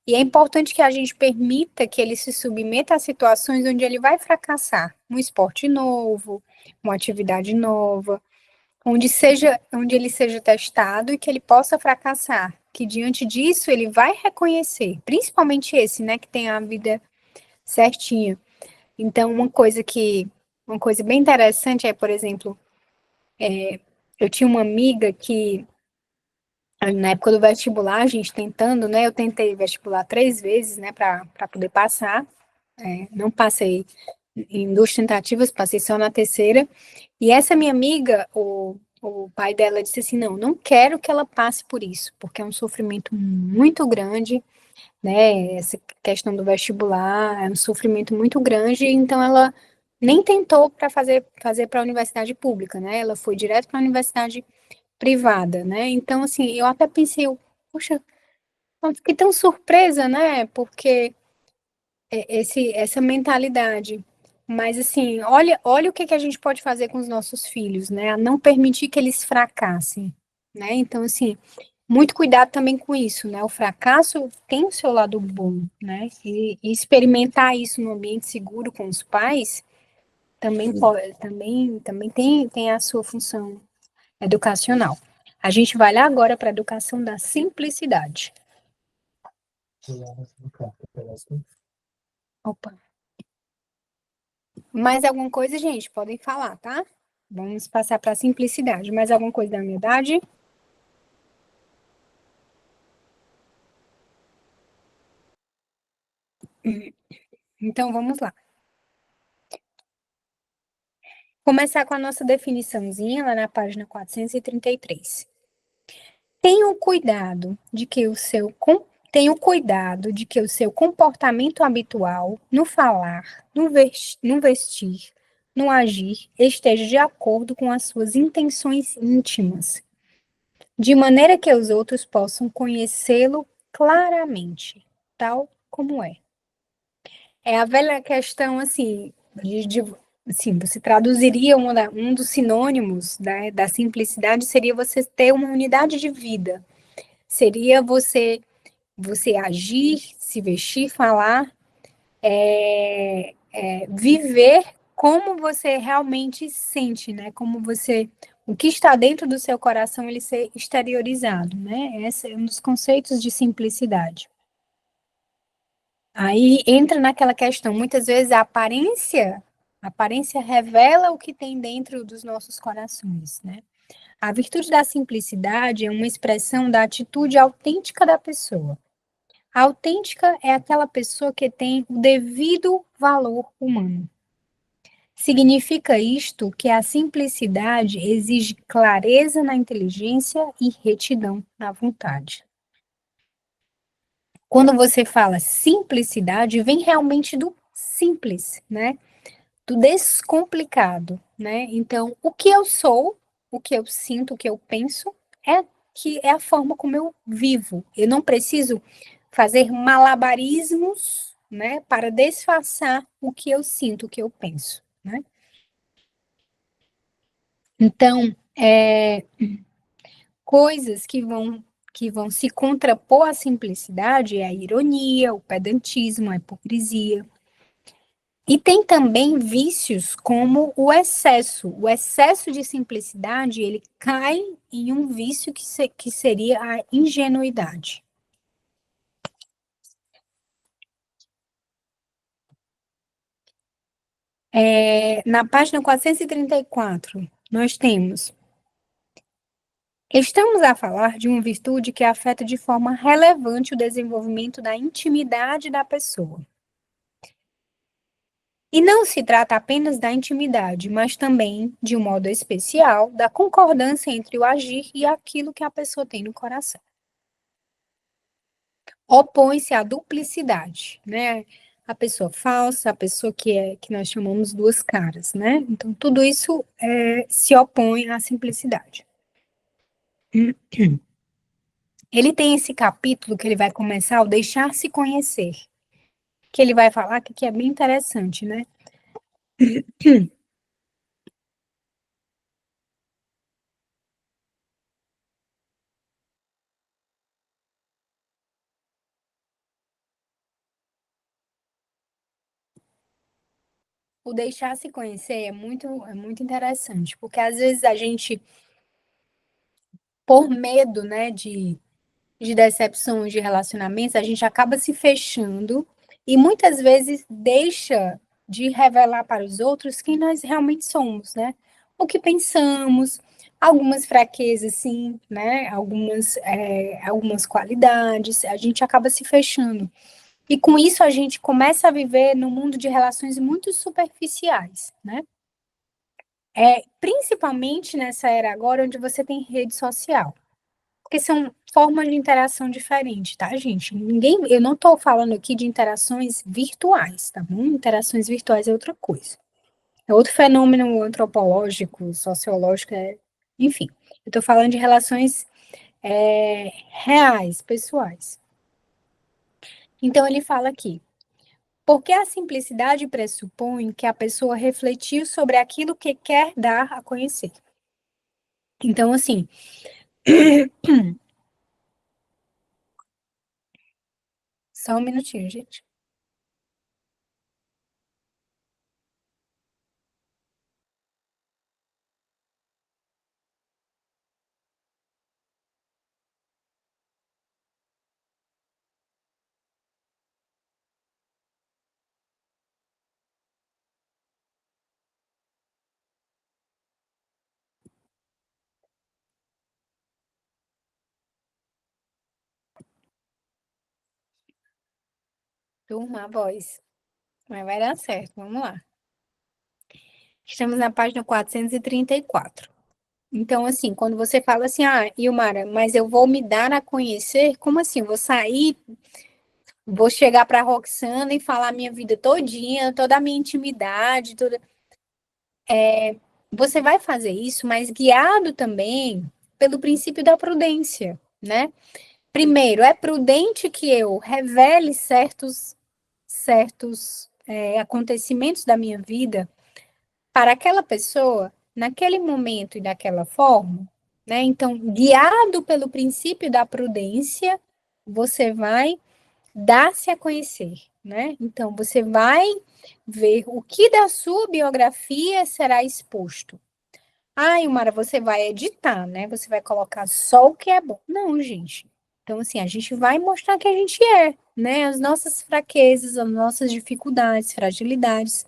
E é importante que a gente permita que ele se submeta a situações onde ele vai fracassar, um esporte novo, uma atividade nova, onde ele seja testado e que ele possa fracassar, que diante disso ele vai reconhecer, principalmente esse, né, que tem a vida certinha. Então, uma coisa bem interessante é, por exemplo, eu tinha uma amiga que, na época do vestibular, a gente tentando, né, eu tentei vestibular 3 vezes, né, para poder passar, não passei em 2 tentativas, passei só na terceira, e essa minha amiga, o pai dela disse assim, não quero que ela passe por isso, porque é um sofrimento muito grande, né? Essa questão do vestibular é um sofrimento muito grande, então ela nem tentou para fazer para a universidade pública, né? Ela foi direto para a universidade privada, né? Então, assim, eu até pensei, poxa, eu fiquei tão surpresa, né? Porque essa mentalidade. Mas, assim, olha o que a gente pode fazer com os nossos filhos, né? A não permitir que eles fracassem, né? Então, assim, muito cuidado também com isso, né? O fracasso tem o seu lado bom, né? E experimentar isso no ambiente seguro com os pais também tem a sua função educacional. A gente vai lá agora para a educação da simplicidade. Opa. Mais alguma coisa, gente? Podem falar, tá? Vamos passar para a simplicidade. Mais alguma coisa da minha idade? Então, vamos lá. Começar com a nossa definiçãozinha lá na página 433. Tenha o cuidado de que o seu comportamento habitual no falar, no vestir, no agir, esteja de acordo com as suas intenções íntimas, de maneira que os outros possam conhecê-lo claramente, tal como é. É a velha questão, assim, assim, você traduziria um dos sinônimos da simplicidade seria você ter uma unidade de vida. Seria você agir, se vestir, falar, viver como você realmente sente, né? O que está dentro do seu coração, ele ser exteriorizado, né? Esse é um dos conceitos de simplicidade. Aí entra naquela questão, muitas vezes a aparência revela o que tem dentro dos nossos corações, né? A virtude da simplicidade é uma expressão da atitude autêntica da pessoa. A autêntica é aquela pessoa que tem o devido valor humano. Significa isto que a simplicidade exige clareza na inteligência e retidão na vontade. Quando você fala simplicidade, vem realmente do simples, né? Do descomplicado, né? Então, o que eu sou, o que eu sinto, o que eu penso, é a forma como eu vivo. Eu não preciso fazer malabarismos, né, para disfarçar o que eu sinto, o que eu penso, né? Então, coisas que vão se contrapor à simplicidade é a ironia, o pedantismo, a hipocrisia. E tem também vícios como o excesso. O excesso de simplicidade, ele cai em um vício que seria a ingenuidade. Na página 434, nós temos: estamos a falar de uma virtude que afeta de forma relevante o desenvolvimento da intimidade da pessoa. E não se trata apenas da intimidade, mas também, de um modo especial, da concordância entre o agir e aquilo que a pessoa tem no coração. Opõe-se à duplicidade, né? A pessoa falsa, a pessoa que nós chamamos duas caras, né? Então, tudo isso se opõe à simplicidade. Ele tem esse capítulo que ele vai começar ao deixar-se conhecer, que ele vai falar que é bem interessante, né? O deixar se conhecer é muito interessante, porque às vezes a gente, por medo, né, de decepções, de relacionamentos, a gente acaba se fechando e muitas vezes deixa de revelar para os outros quem nós realmente somos, né? O que pensamos, algumas fraquezas, sim, né? Algumas qualidades, a gente acaba se fechando. E com isso a gente começa a viver num mundo de relações muito superficiais, né? Principalmente nessa era agora onde você tem rede social. Porque são formas de interação diferentes, tá, gente? Eu não estou falando aqui de interações virtuais, tá bom? Interações virtuais é outra coisa. É outro fenômeno antropológico, sociológico, enfim. Eu estou falando de relações reais, pessoais. Então, ele fala aqui, porque a simplicidade pressupõe que a pessoa refletiu sobre aquilo que quer dar a conhecer. Então, assim, só um minutinho, gente. Turma, a voz. Mas vai dar certo, vamos lá. Estamos na página 434. Então, assim, quando você fala assim, Ilmara, mas eu vou me dar a conhecer, como assim? Vou sair, vou chegar para a Roxana e falar minha vida todinha, toda a minha intimidade, toda. Você vai fazer isso, mas guiado também pelo princípio da prudência, né? Primeiro, é prudente que eu revele certos acontecimentos da minha vida para aquela pessoa, naquele momento e daquela forma, né? Então, guiado pelo princípio da prudência, você vai dar-se a conhecer, né? Então, você vai ver o que da sua biografia será exposto. Ilmara, você vai editar, né? Você vai colocar só o que é bom. Não, gente. Então, assim, a gente vai mostrar que a gente né? As nossas fraquezas, as nossas dificuldades, fragilidades,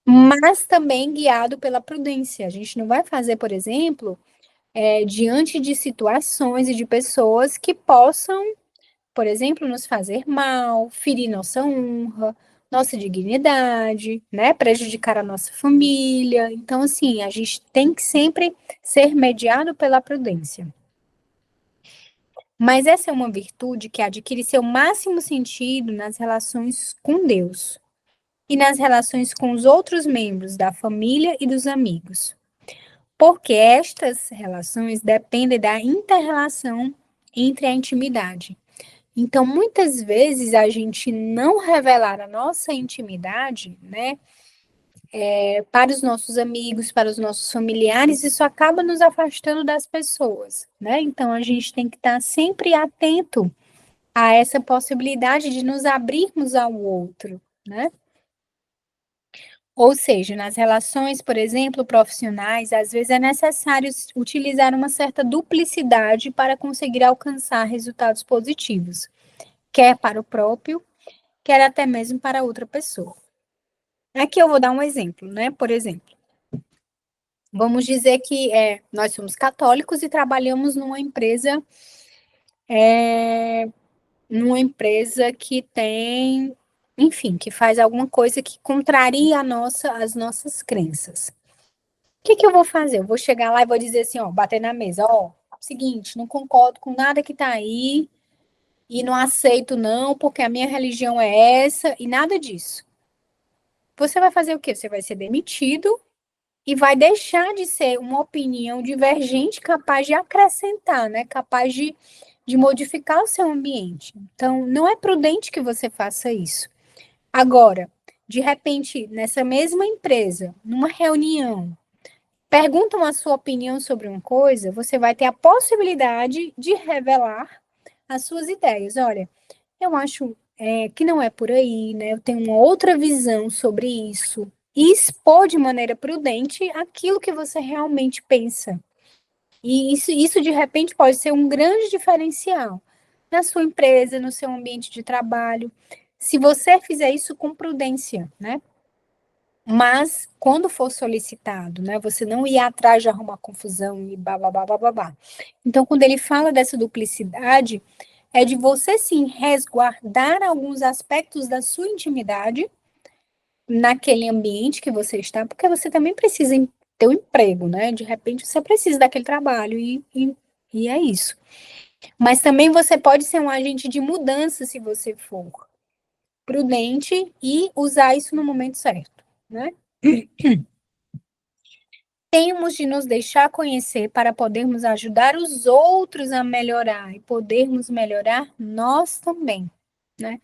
mas também guiado pela prudência. A gente não vai fazer, por exemplo, diante de situações e de pessoas que possam, por exemplo, nos fazer mal, ferir nossa honra, nossa dignidade, né? Prejudicar a nossa família. Então, assim, a gente tem que sempre ser mediado pela prudência. Mas essa é uma virtude que adquire seu máximo sentido nas relações com Deus e nas relações com os outros membros da família e dos amigos, porque estas relações dependem da inter-relação entre a intimidade. Então, muitas vezes, a gente não revelar a nossa intimidade, né, para os nossos amigos, para os nossos familiares, isso acaba nos afastando das pessoas, né? Então, a gente tem que estar sempre atento a essa possibilidade de nos abrirmos ao outro, né? Ou seja, nas relações, por exemplo, profissionais, às vezes é necessário utilizar uma certa duplicidade para conseguir alcançar resultados positivos, quer para o próprio, quer até mesmo para outra pessoa. Aqui eu vou dar um exemplo, né? Por exemplo, vamos dizer que nós somos católicos e trabalhamos é, numa empresa que tem, enfim, que faz alguma coisa que contraria as nossas crenças. O que eu vou fazer? Eu vou chegar lá e vou dizer assim, ó, bater na mesa, ó, seguinte, não concordo com nada que tá aí e não aceito não, porque a minha religião é essa e nada disso. Você vai fazer o quê? Você vai ser demitido e vai deixar de ser uma opinião divergente capaz de acrescentar, né? Capaz de modificar o seu ambiente. Então, não é prudente que você faça isso. Agora, de repente, nessa mesma empresa, numa reunião, perguntam a sua opinião sobre uma coisa, você vai ter a possibilidade de revelar as suas ideias. Olha, eu acho que não é por aí, né? Eu tenho uma outra visão sobre isso. E expor de maneira prudente aquilo que você realmente pensa. E isso de repente pode ser um grande diferencial na sua empresa, no seu ambiente de trabalho, se você fizer isso com prudência, né? Mas quando for solicitado, né, você não ir atrás de arrumar confusão e babá, babá. Então, quando ele fala dessa duplicidade, é de você sim resguardar alguns aspectos da sua intimidade naquele ambiente que você está, porque você também precisa ter um emprego, né? De repente você precisa daquele trabalho e é isso. Mas também você pode ser um agente de mudança se você for prudente e usar isso no momento certo, né? Temos de nos deixar conhecer para podermos ajudar os outros a melhorar e podermos melhorar nós também, né?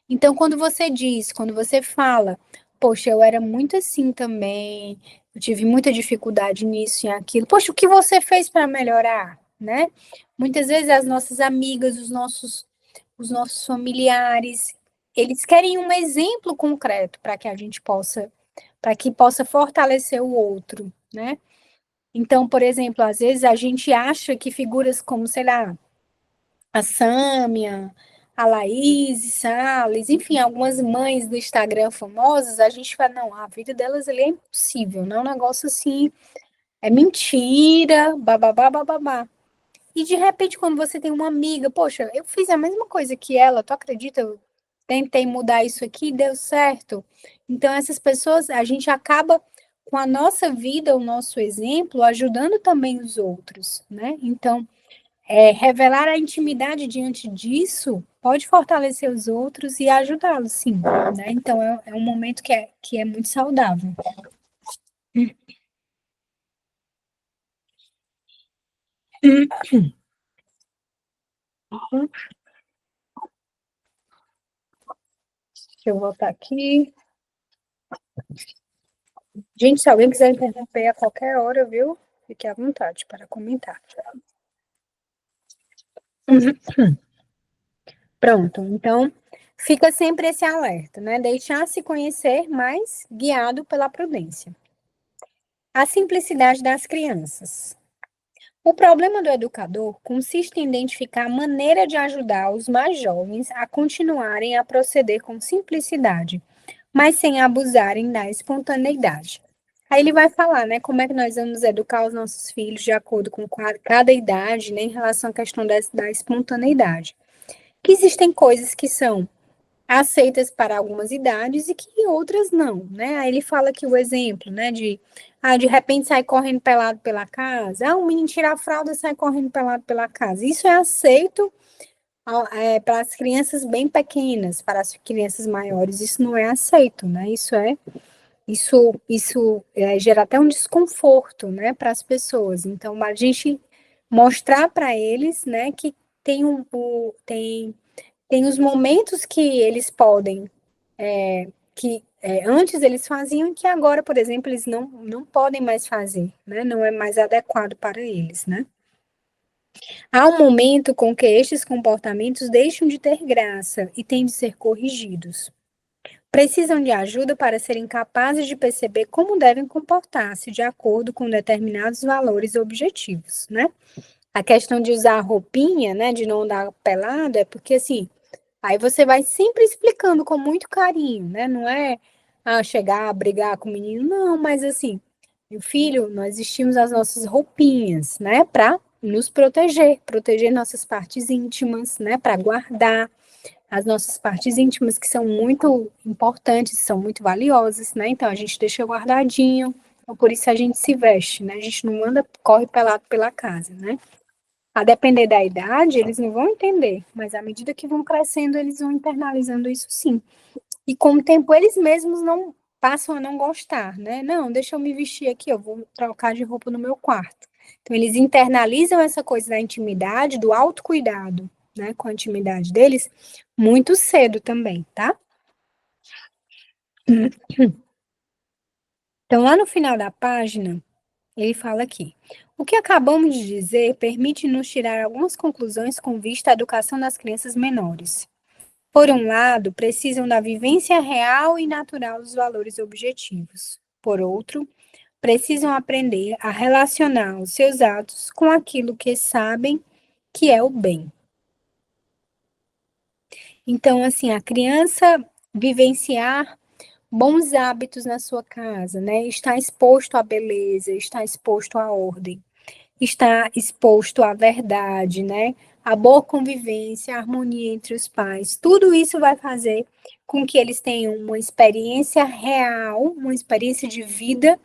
Então, quando você fala, poxa, eu era muito assim também, eu tive muita dificuldade nisso e aquilo, poxa, o que você fez para melhorar, né? Muitas vezes as nossas amigas, os nossos familiares, eles querem um exemplo concreto para que a gente possa, para que possa fortalecer o outro, né? Então, por exemplo, às vezes a gente acha que figuras como, sei lá, a Sâmia, a Laís, Salles, enfim, algumas mães do Instagram famosas, a gente fala, não, a vida delas ali é impossível, não é um negócio assim, é mentira, bababá, bababá. E de repente, quando você tem uma amiga, poxa, eu fiz a mesma coisa que ela, tu acredita? Eu tentei mudar isso aqui, deu certo. Então, essas pessoas, a gente acaba com a nossa vida, o nosso exemplo, ajudando também os outros, né? Então, revelar a intimidade diante disso pode fortalecer os outros e ajudá-los, sim, né? Então, é um momento que é muito saudável. Deixa eu voltar aqui. Gente, se alguém quiser interromper a qualquer hora, viu? Fique à vontade para comentar. Pronto, então fica sempre esse alerta, né? Deixar-se conhecer, mas guiado pela prudência. A simplicidade das crianças. O problema do educador consiste em identificar a maneira de ajudar os mais jovens a continuarem a proceder com simplicidade, mas sem abusarem da espontaneidade. Aí ele vai falar, né, como é que nós vamos educar os nossos filhos de acordo com cada idade, né, em relação à questão da espontaneidade. Que existem coisas que são aceitas para algumas idades e que outras não, né? Aí ele fala aqui o exemplo, né, de repente sai correndo pelado pela casa, um menino tira a fralda e sai correndo pelado pela casa. Isso é aceito para as crianças bem pequenas, para as crianças maiores, isso não é aceito, né? Isso gera até um desconforto, né, para as pessoas. Então, a gente mostrar para eles, né, que tem os momentos que eles podem, antes eles faziam, que agora, por exemplo, eles não podem mais fazer, né? Não é mais adequado para eles, né? Há um momento com que estes comportamentos deixam de ter graça e têm de ser corrigidos. Precisam de ajuda para serem capazes de perceber como devem comportar-se de acordo com determinados valores e objetivos, né? A questão de usar a roupinha, né, de não andar pelado, é porque, assim, aí você vai sempre explicando com muito carinho, né? Não é chegar a brigar com o menino, não, mas assim, meu filho, nós vestimos as nossas roupinhas, né? Para nos proteger, proteger nossas partes íntimas, né? Para guardar as nossas partes íntimas, que são muito importantes, são muito valiosas, né? Então a gente deixa guardadinho, então, por isso a gente se veste, né? A gente não anda, corre pelado pela casa, né? A depender da idade, eles não vão entender, mas à medida que vão crescendo, eles vão internalizando isso sim. E com o tempo, eles mesmos não passam a não gostar, né? Não, deixa eu me vestir aqui, eu vou trocar de roupa no meu quarto. Então, eles internalizam essa coisa da intimidade, do autocuidado, né, com a intimidade deles, muito cedo também, tá? Então, lá no final da página, ele fala aqui: o que acabamos de dizer permite-nos tirar algumas conclusões com vista à educação das crianças menores. Por um lado, precisam da vivência real e natural dos valores objetivos. Por outro, precisam aprender a relacionar os seus atos com aquilo que sabem que é o bem. Então, assim, a criança vivenciar bons hábitos na sua casa, né? Está exposto à beleza, está exposto à ordem, está exposto à verdade, né? A boa convivência, a harmonia entre os pais. Tudo isso vai fazer com que eles tenham uma experiência real, uma experiência de vida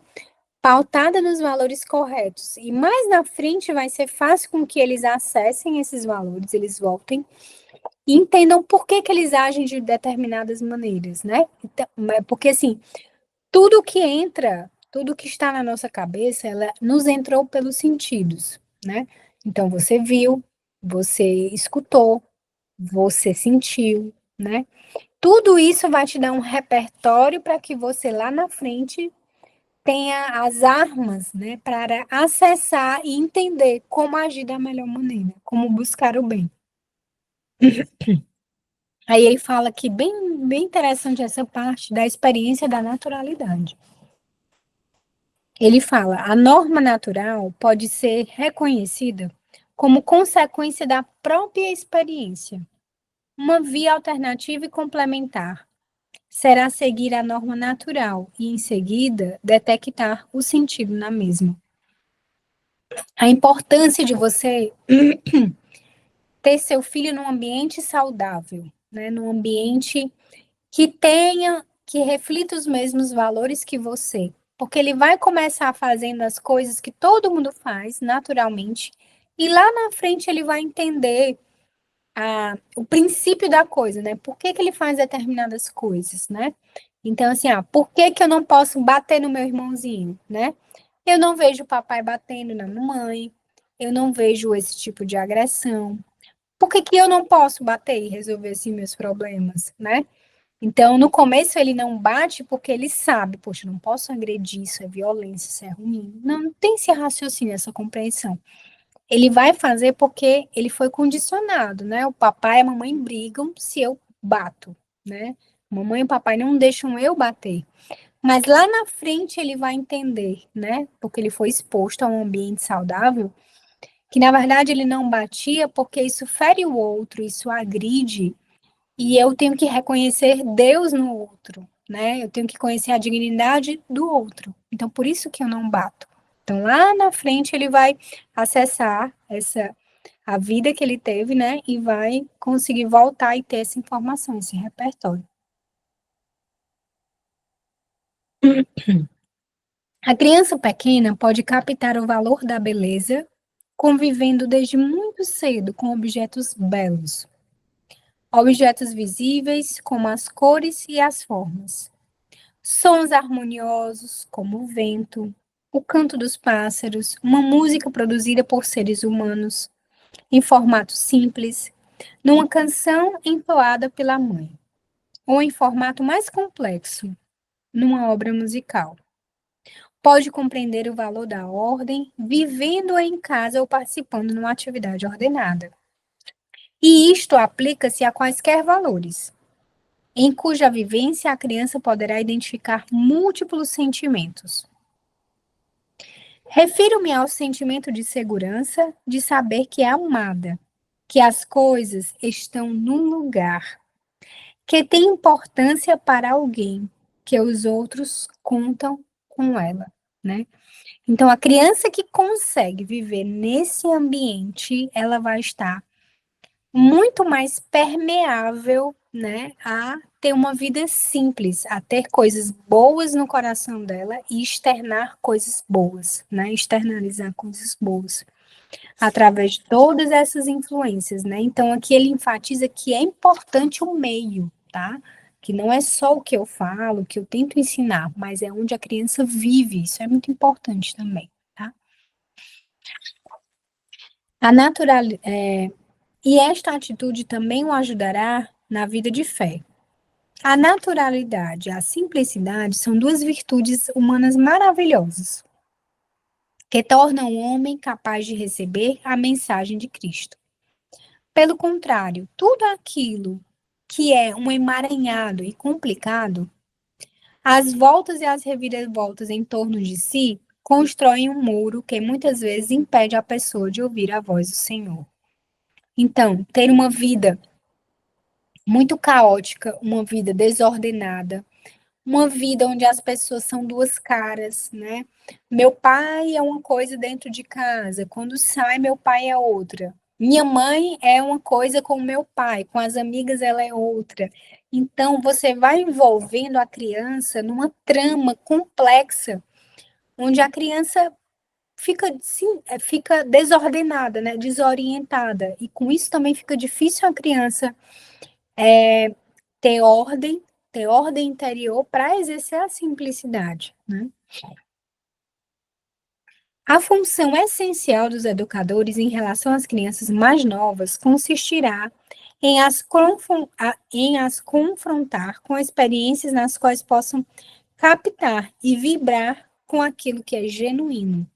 pautada nos valores corretos. E mais na frente vai ser fácil com que eles acessem esses valores, eles voltem e entendam por que que eles agem de determinadas maneiras, né? Então, porque assim, tudo que entra, tudo que está na nossa cabeça, ela nos entrou pelos sentidos, né? Então você viu, você escutou, você sentiu, né? Tudo isso vai te dar um repertório para que você lá na frente tenha as armas, né, para acessar e entender como agir da melhor maneira, como buscar o bem. Aí ele fala que bem interessante essa parte da experiência da naturalidade. Ele fala: a norma natural pode ser reconhecida como consequência da própria experiência. Uma via alternativa e complementar será seguir a norma natural e, em seguida, detectar o sentido na mesma. A importância de você ter seu filho num ambiente saudável, né? Num ambiente que tenha, que reflita os mesmos valores que você. Porque ele vai começar fazendo as coisas que todo mundo faz, naturalmente, e lá na frente ele vai entender o princípio da coisa, né? Por que que ele faz determinadas coisas, né? Então, assim, por que que eu não posso bater no meu irmãozinho, né? Eu não vejo o papai batendo na mamãe, eu não vejo esse tipo de agressão. Por que que eu não posso bater e resolver, assim, meus problemas, né? Então, no começo ele não bate porque ele sabe, poxa, não posso agredir, isso é violência, isso é ruim. Não, não tem esse raciocínio, essa compreensão. Ele vai fazer porque ele foi condicionado, né? O papai e a mamãe brigam se eu bato, né? Mamãe e o papai não deixam eu bater. Mas lá na frente ele vai entender, né? Porque ele foi exposto a um ambiente saudável, que na verdade ele não batia porque isso fere o outro, isso agride, e eu tenho que reconhecer Deus no outro, né? Eu tenho que conhecer a dignidade do outro. Então, por isso que eu não bato. Então, lá na frente ele vai acessar a vida que ele teve, né? E vai conseguir voltar e ter essa informação, esse repertório. A criança pequena pode captar o valor da beleza, convivendo desde muito cedo com objetos belos, objetos visíveis, como as cores e as formas, sons harmoniosos, como o vento, o canto dos pássaros, uma música produzida por seres humanos, em formato simples, numa canção entoada pela mãe, ou em formato mais complexo, numa obra musical. Pode compreender o valor da ordem, vivendo em casa ou participando numa atividade ordenada. E isto aplica-se a quaisquer valores, em cuja vivência a criança poderá identificar múltiplos sentimentos. Refiro-me ao sentimento de segurança, de saber que é amada, que as coisas estão num lugar, que tem importância para alguém, que os outros contam com ela, né? Então, a criança que consegue viver nesse ambiente, ela vai estar muito mais permeável, né, a ter uma vida simples, a ter coisas boas no coração dela e externar coisas boas, né, externalizar coisas boas através de todas essas influências, né? Então aqui ele enfatiza que é importante o meio, tá? Que não é só o que eu falo, o que eu tento ensinar, mas é onde a criança vive. Isso é muito importante também, tá? A natural, e esta atitude também o ajudará na vida de fé. A naturalidade e a simplicidade são duas virtudes humanas maravilhosas, que tornam o homem capaz de receber a mensagem de Cristo. Pelo contrário, tudo aquilo que é um emaranhado e complicado, as voltas e as reviravoltas em torno de si constroem um muro que muitas vezes impede a pessoa de ouvir a voz do Senhor. Então, ter uma vida muito caótica, uma vida desordenada, uma vida onde as pessoas são duas caras, né? Meu pai é uma coisa dentro de casa, quando sai, meu pai é outra. Minha mãe é uma coisa com o meu pai, com as amigas ela é outra. Então, você vai envolvendo a criança numa trama complexa, onde a criança fica, sim, fica desordenada, né? Desorientada. E com isso também fica difícil a criança ter ordem, ter ordem interior para exercer a simplicidade, né? A função essencial dos educadores em relação às crianças mais novas consistirá em as confrontar com experiências nas quais possam captar e vibrar com aquilo que é genuíno.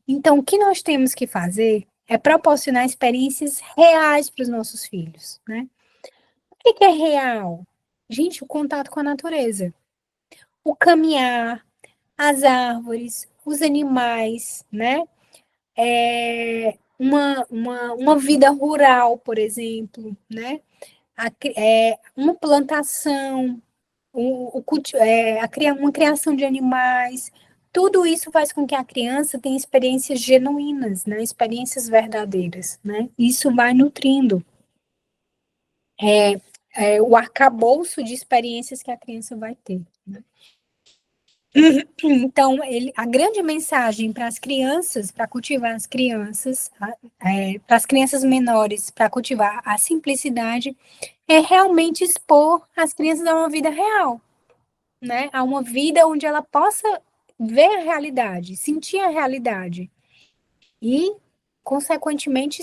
Então, o que nós temos que fazer é proporcionar experiências reais para os nossos filhos, né? O que é real? Gente, o contato com a natureza. O caminhar, as árvores, os animais, né? Uma vida rural, por exemplo, né? Uma plantação, uma criação de animais. Tudo isso faz com que a criança tenha experiências genuínas, né? Experiências verdadeiras, né? Isso vai nutrindo o arcabouço de experiências que a criança vai ter, né? Então, a grande mensagem para as crianças, para cultivar as crianças, para as crianças menores, para cultivar a simplicidade, é realmente expor as crianças a uma vida real, né? A uma vida onde ela possa ver a realidade, sentir a realidade e, consequentemente,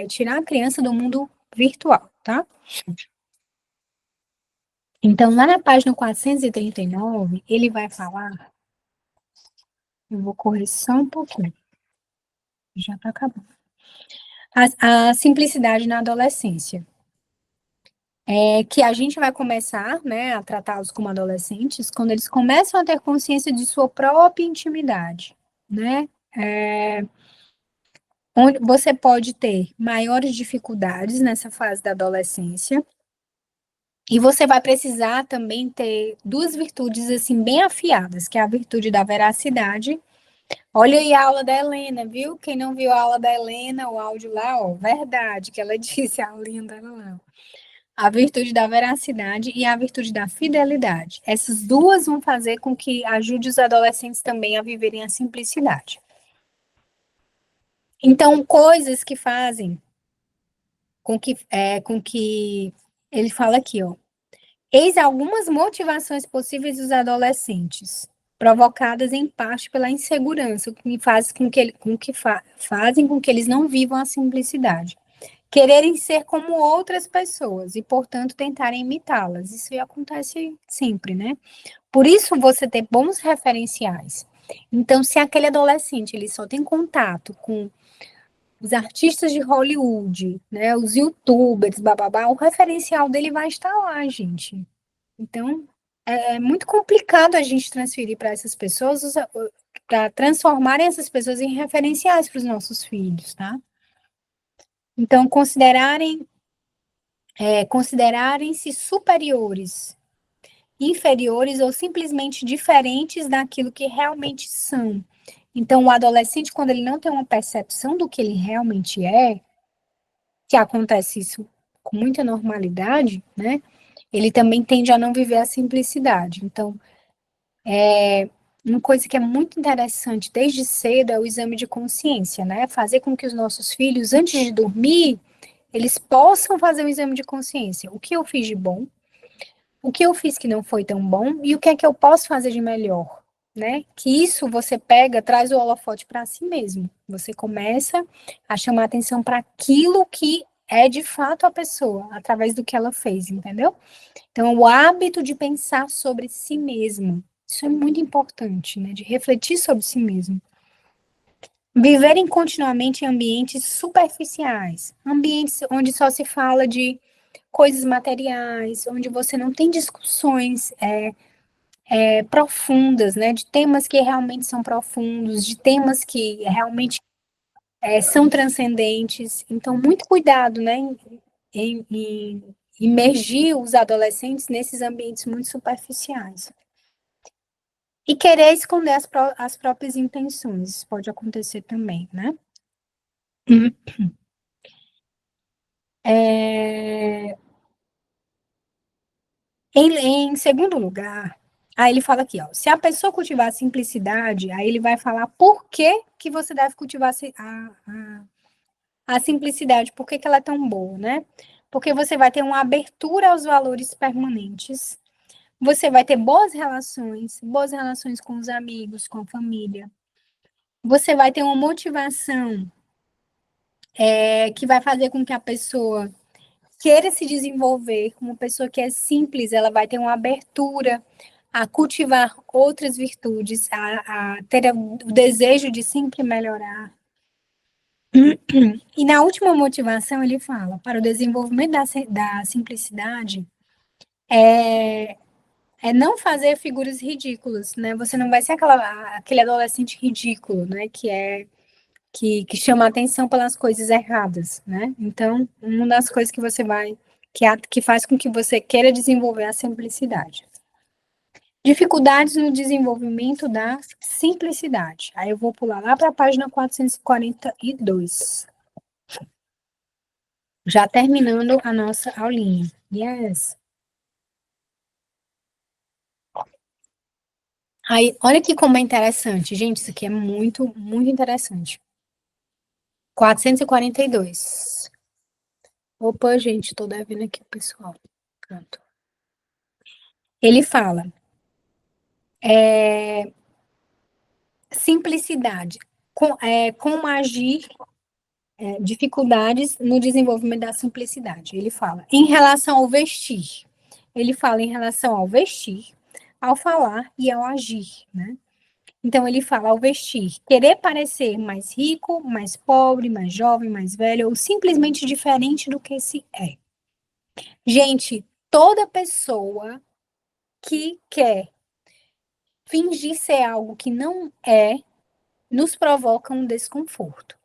tirar a criança do mundo virtual, tá? Então, lá na página 439, ele vai falar, eu vou correr só um pouquinho. Já está acabando. A simplicidade na adolescência. É que a gente vai começar, né, a tratá-los como adolescentes quando eles começam a ter consciência de sua própria intimidade, né? Onde você pode ter maiores dificuldades nessa fase da adolescência. E você vai precisar também ter duas virtudes, assim, bem afiadas, que é a virtude da veracidade. Olha aí a aula da Helena, viu? Quem não viu a aula da Helena, o áudio lá, ó, verdade, que ela disse, a linda lá. A virtude da veracidade e a virtude da fidelidade. Essas duas vão fazer com que ajude os adolescentes também a viverem a simplicidade. Então, coisas que fazem com que ele fala aqui, ó. Eis algumas motivações possíveis dos adolescentes, provocadas em parte pela insegurança, que faz fazem com que eles não vivam a simplicidade. Quererem ser como outras pessoas e, portanto, tentarem imitá-las. Isso acontece sempre, né? Por isso, você ter bons referenciais. Então, se aquele adolescente ele só tem contato com os artistas de Hollywood, né, os YouTubers, bababá, o referencial dele vai estar lá, gente. Então, é muito complicado a gente transferir para essas pessoas, para transformarem essas pessoas em referenciais para os nossos filhos, tá? Então, considerarem-se superiores, inferiores ou simplesmente diferentes daquilo que realmente são. Então, o adolescente, quando ele não tem uma percepção do que ele realmente é, que acontece isso com muita normalidade, né? Ele também tende a não viver a simplicidade. Então, uma coisa que é muito interessante desde cedo é o exame de consciência, né? Fazer com que os nossos filhos, antes de dormir, eles possam fazer um exame de consciência. O que eu fiz de bom? O que eu fiz que não foi tão bom? E o que é que eu posso fazer de melhor? Né? Que isso você pega, traz o holofote para si mesmo. Você começa a chamar atenção para aquilo que é de fato a pessoa, através do que ela fez, entendeu? Então, o hábito de pensar sobre si mesmo, isso é muito importante, né? De refletir sobre si mesmo. Viverem continuamente em ambientes superficiais, ambientes onde só se fala de coisas materiais, onde você não tem discussões profundas, né? De temas que realmente são profundos, de temas que realmente são transcendentes. Então, muito cuidado, né? Em imergir os adolescentes nesses ambientes muito superficiais. E querer esconder as próprias intenções, isso pode acontecer também, né? É, em segundo lugar, aí ele fala aqui, ó, se a pessoa cultivar a simplicidade, aí ele vai falar por que que você deve cultivar a simplicidade, por que que ela é tão boa, né? Porque você vai ter uma abertura aos valores permanentes, você vai ter boas relações com os amigos, com a família, você vai ter uma motivação que vai fazer com que a pessoa queira se desenvolver, uma pessoa que é simples, ela vai ter uma abertura a cultivar outras virtudes, a ter o desejo de sempre melhorar. E na última motivação ele fala, para o desenvolvimento da simplicidade, é não fazer figuras ridículas, né? Você não vai ser aquele adolescente ridículo, né? Que chama a atenção pelas coisas erradas, né? Então, uma das coisas que você vai, que faz com que você queira desenvolver a simplicidade. Dificuldades no desenvolvimento da simplicidade. Aí eu vou pular lá para a página 442. Já terminando a nossa aulinha. Yes. Aí, olha aqui como é interessante. Gente, isso aqui é muito, muito interessante. 442. Opa, gente, tô devendo aqui o pessoal. Pronto. Ele fala, simplicidade, como agir, dificuldades no desenvolvimento da simplicidade. Ele fala, em relação ao vestir. Ele fala em relação ao vestir, ao falar e ao agir, né? Então, ele fala ao vestir, querer parecer mais rico, mais pobre, mais jovem, mais velho, ou simplesmente diferente do que se é. Gente, toda pessoa que quer fingir ser algo que não é, nos provoca um desconforto.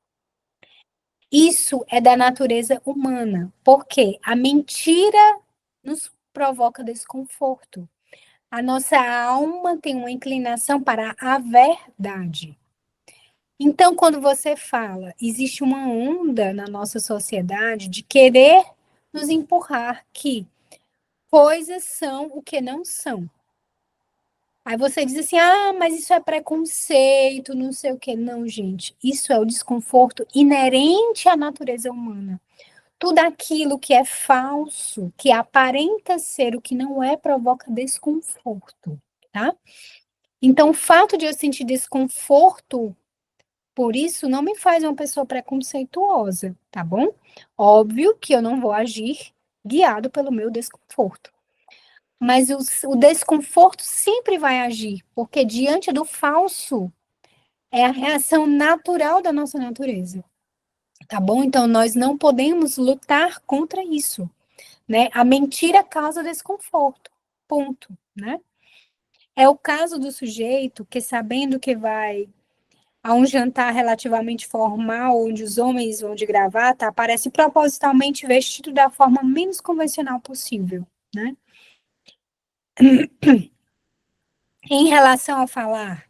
Isso é da natureza humana, porque a mentira nos provoca desconforto. A nossa alma tem uma inclinação para a verdade. Então, quando você fala, existe uma onda na nossa sociedade de querer nos empurrar que coisas são o que não são. Aí você diz assim, mas isso é preconceito, não sei o quê. Não, gente, isso é o desconforto inerente à natureza humana. Tudo aquilo que é falso, que aparenta ser o que não é, provoca desconforto, tá? Então, o fato de eu sentir desconforto por isso não me faz uma pessoa preconceituosa, tá bom? Óbvio que eu não vou agir guiado pelo meu desconforto. Mas o desconforto sempre vai agir, porque diante do falso é a reação natural da nossa natureza, tá bom? Então nós não podemos lutar contra isso, né? A mentira causa desconforto, ponto, né? É o caso do sujeito que, sabendo que vai a um jantar relativamente formal, onde os homens vão de gravata, aparece propositalmente vestido da forma menos convencional possível, né? Em relação ao falar,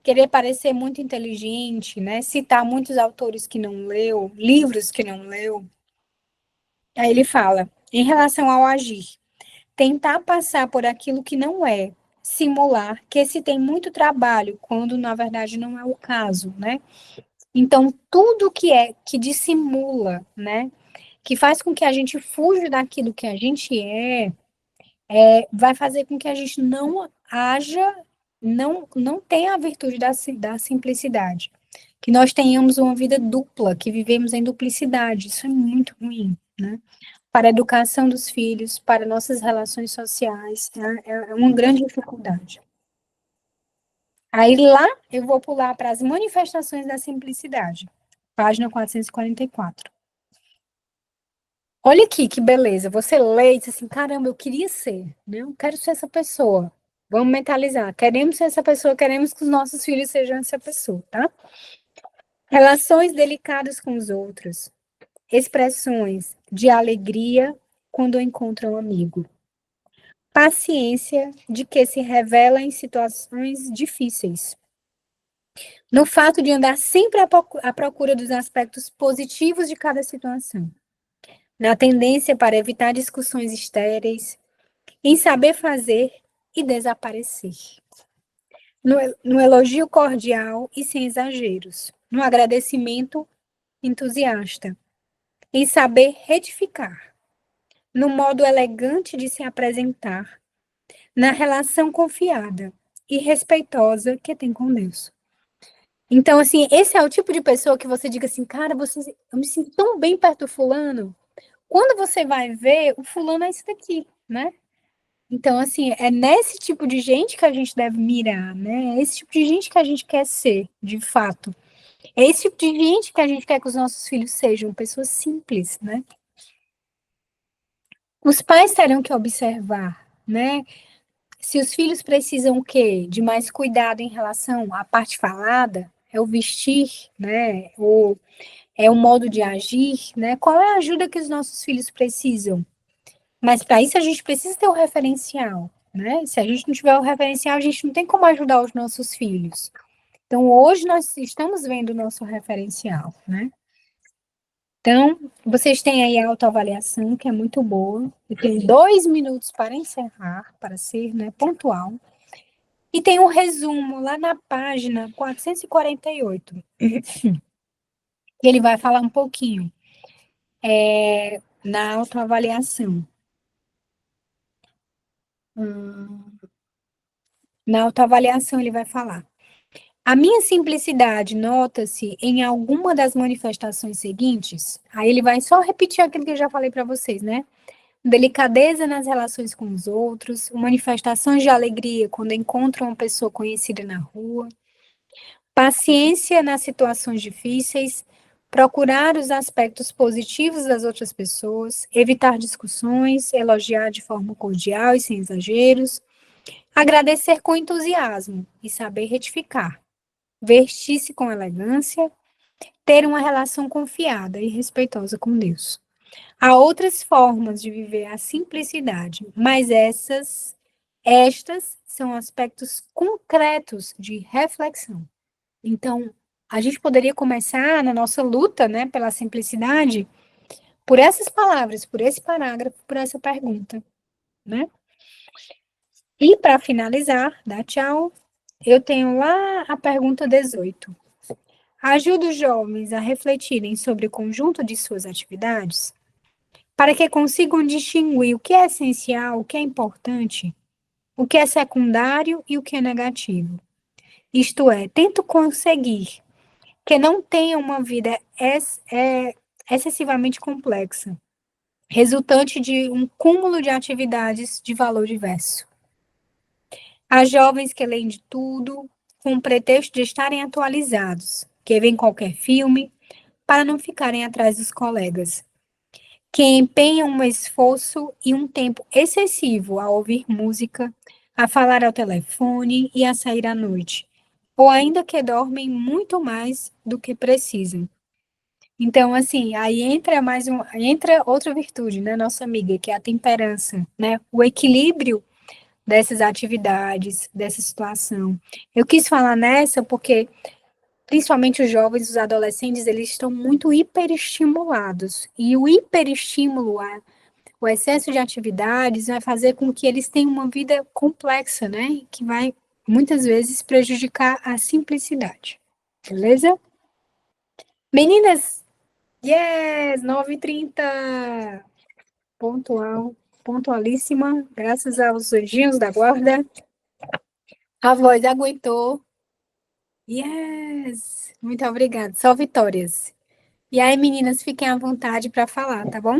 querer parecer muito inteligente, né? Citar muitos autores que não leu, livros que não leu. Aí ele fala, em relação ao agir, tentar passar por aquilo que não é, simular que se tem muito trabalho, quando na verdade não é o caso, né? Então, tudo que dissimula, né? Que faz com que a gente fuja daquilo que a gente vai fazer com que a gente não haja, não tenha a virtude da simplicidade. Que nós tenhamos uma vida dupla, que vivemos em duplicidade. Isso é muito ruim, né? Para a educação dos filhos, para nossas relações sociais, né? É uma grande dificuldade. Aí lá eu vou pular para as manifestações da simplicidade, página 444. Olha aqui que beleza, você lê e diz assim, caramba, eu queria ser, né? Eu quero ser essa pessoa. Vamos mentalizar, queremos ser essa pessoa, queremos que os nossos filhos sejam essa pessoa, tá? Relações delicadas com os outros, expressões de alegria quando encontram um amigo. Paciência de que se revela em situações difíceis. No fato de andar sempre à procura dos aspectos positivos de cada situação. Na tendência para evitar discussões estéreis, em saber fazer e desaparecer. No elogio cordial e sem exageros. No agradecimento entusiasta. Em saber retificar. No modo elegante de se apresentar. Na relação confiada e respeitosa que tem com Deus. Então, assim, esse é o tipo de pessoa que você diga assim, cara, eu me sinto tão bem perto do fulano. Quando você vai ver, o fulano é isso daqui, né? Então, assim, é nesse tipo de gente que a gente deve mirar, né? É esse tipo de gente que a gente quer ser, de fato. É esse tipo de gente que a gente quer que os nossos filhos sejam, pessoas simples, né? Os pais terão que observar, né? Se os filhos precisam o quê? De mais cuidado em relação à parte falada, é o vestir, né? Ou é o modo de agir, né? Qual é a ajuda que os nossos filhos precisam? Mas para isso a gente precisa ter o referencial, né? Se a gente não tiver o referencial, a gente não tem como ajudar os nossos filhos. Então, hoje nós estamos vendo o nosso referencial, né? Então, vocês têm aí a autoavaliação, que é muito boa. Eu tenho 2 minutos para encerrar, para ser, né, pontual. E tem um resumo lá na página 448. Ele vai falar um pouquinho na autoavaliação. Na autoavaliação, ele vai falar. A minha simplicidade nota-se em alguma das manifestações seguintes. Aí ele vai só repetir aquilo que eu já falei para vocês, né? Delicadeza nas relações com os outros, manifestações de alegria quando encontram uma pessoa conhecida na rua, paciência nas situações difíceis, procurar os aspectos positivos das outras pessoas, evitar discussões, elogiar de forma cordial e sem exageros, agradecer com entusiasmo e saber retificar, vestir-se com elegância, ter uma relação confiada e respeitosa com Deus. Há outras formas de viver a simplicidade, mas estas são aspectos concretos de reflexão. Então, a gente poderia começar na nossa luta, né, pela simplicidade, por essas palavras, por esse parágrafo, por essa pergunta, né? E para finalizar, dar tchau, eu tenho lá a pergunta 18. Ajuda os jovens a refletirem sobre o conjunto de suas atividades, para que consigam distinguir o que é essencial, o que é importante, o que é secundário e o que é negativo. Isto é, tento conseguir que não tenham uma vida excessivamente complexa, resultante de um cúmulo de atividades de valor diverso. Há jovens que leem de tudo, com o pretexto de estarem atualizados, que veem qualquer filme, para não ficarem atrás dos colegas, que empenham um esforço e um tempo excessivo a ouvir música, a falar ao telefone e a sair à noite, ou ainda que dormem muito mais do que precisam. Então, assim, aí entra outra virtude, né, nossa amiga, que é a temperança, né? O equilíbrio dessas atividades, dessa situação. Eu quis falar nessa porque principalmente os jovens, os adolescentes, eles estão muito hiperestimulados. E o hiperestímulo, o excesso de atividades, vai fazer com que eles tenham uma vida complexa, né? Que vai, muitas vezes, prejudicar a simplicidade. Beleza? Meninas, yes! 9h30! Pontual, pontualíssima, graças aos anjinhos da guarda. A voz aguentou. Yes! Muito obrigada. Só vitórias. E aí, meninas, fiquem à vontade para falar, tá bom?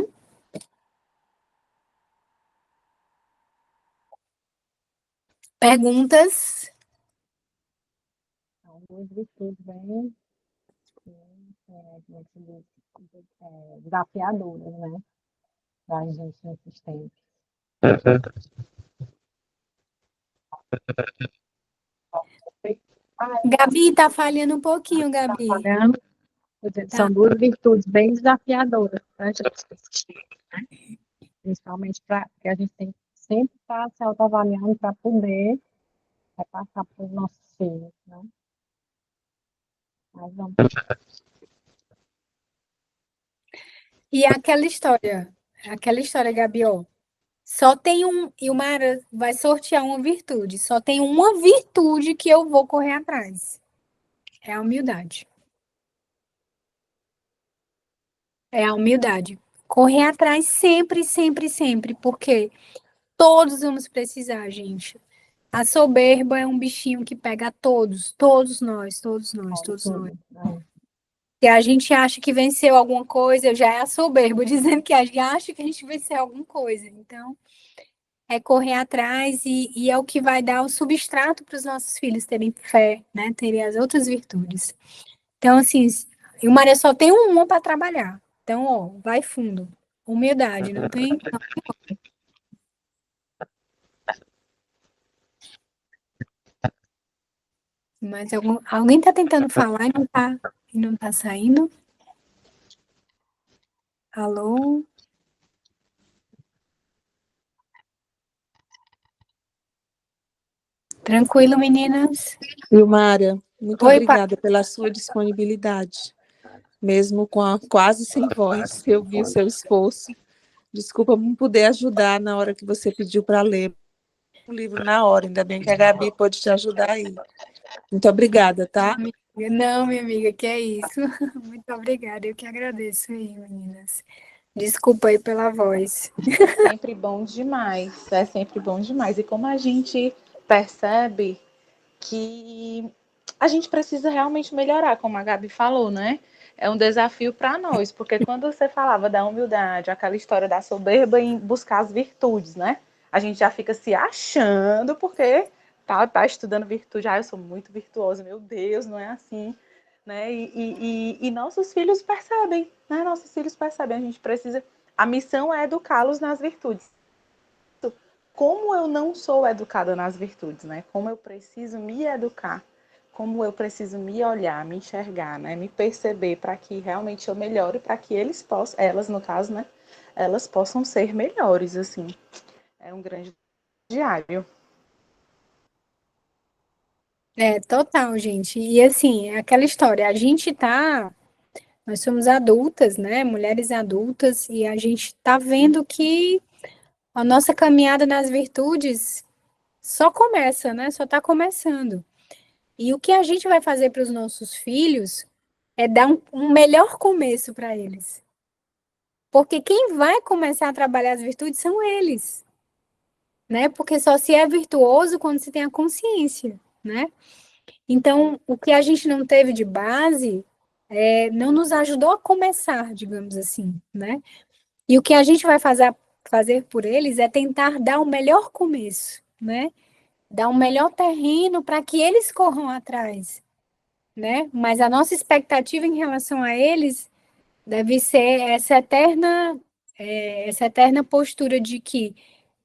Perguntas? São duas virtudes bem, como é que se diz, desafiadoras, né? Para a gente nesses tempos. Gabi, tá falhando um pouquinho, Gabi. Olhando, Tá. são duas virtudes bem desafiadoras para a gente nesses tempos, né? Principalmente porque a gente tem que sempre estar se autoavaliando para poder passar para os nossos filhos, né? Mas vamos. E aquela história, Gabi, ó. Só tem um, e o Mara vai sortear uma virtude. Só tem uma virtude que eu vou correr atrás. É a humildade. É a humildade. Correr atrás sempre, sempre, sempre, porque todos vamos precisar, gente. A soberba é um bichinho que pega a todos, todos nós, todos nós, todos nós. Tudo, né? Se a gente acha que venceu alguma coisa, já é a soberba, dizendo que a gente acha que a gente venceu alguma coisa. Então, é correr atrás e é o que vai dar o substrato para os nossos filhos terem fé, né? Terem as outras virtudes. Então, assim, e o Maria só tem uma para trabalhar. Então, ó, vai fundo. Humildade, não tem. Mas alguém está tentando falar e não tá saindo? Alô? Tranquilo, meninas? Vilmara, muito Oi, obrigada pela sua disponibilidade, mesmo quase sem voz. Eu vi o seu esforço. Desculpa não poder ajudar na hora que você pediu para ler o livro na hora. Ainda bem que a Gabi pôde te ajudar aí. Muito obrigada, tá? Não, minha amiga, que é isso. Muito obrigada, eu que agradeço aí, meninas. Desculpa aí pela voz. É sempre bom demais, é sempre bom demais. E como a gente percebe que a gente precisa realmente melhorar, como a Gabi falou, né? É um desafio para nós, porque quando você falava da humildade, aquela história da soberba em buscar as virtudes, né? A gente já fica se achando porque tá estudando virtude. Ah, eu sou muito virtuosa, meu Deus, não é assim, né? E nossos filhos percebem, né? Nossos filhos percebem, a gente precisa. A missão é educá-los nas virtudes. Como eu não sou educada nas virtudes, né? Como eu preciso me educar, como eu preciso me olhar, me enxergar, né? Me perceber para que realmente eu melhore, para que eles possam, elas no caso, né? Elas possam ser melhores, assim. É um grande diário. É, total, gente. E assim, é aquela história, nós somos adultas, né? Mulheres adultas, e a gente tá vendo que a nossa caminhada nas virtudes só começa, né? Só tá começando. E o que a gente vai fazer para os nossos filhos é dar um melhor começo para eles. Porque quem vai começar a trabalhar as virtudes são eles, né? Porque só se é virtuoso quando se tem a consciência, né? Então, o que a gente não teve de base não nos ajudou a começar, digamos assim, né? E o que a gente vai fazer por eles é tentar dar o melhor começo, né? Dar um melhor terreno para que eles corram atrás, né? Mas a nossa expectativa em relação a eles deve ser essa eterna postura de que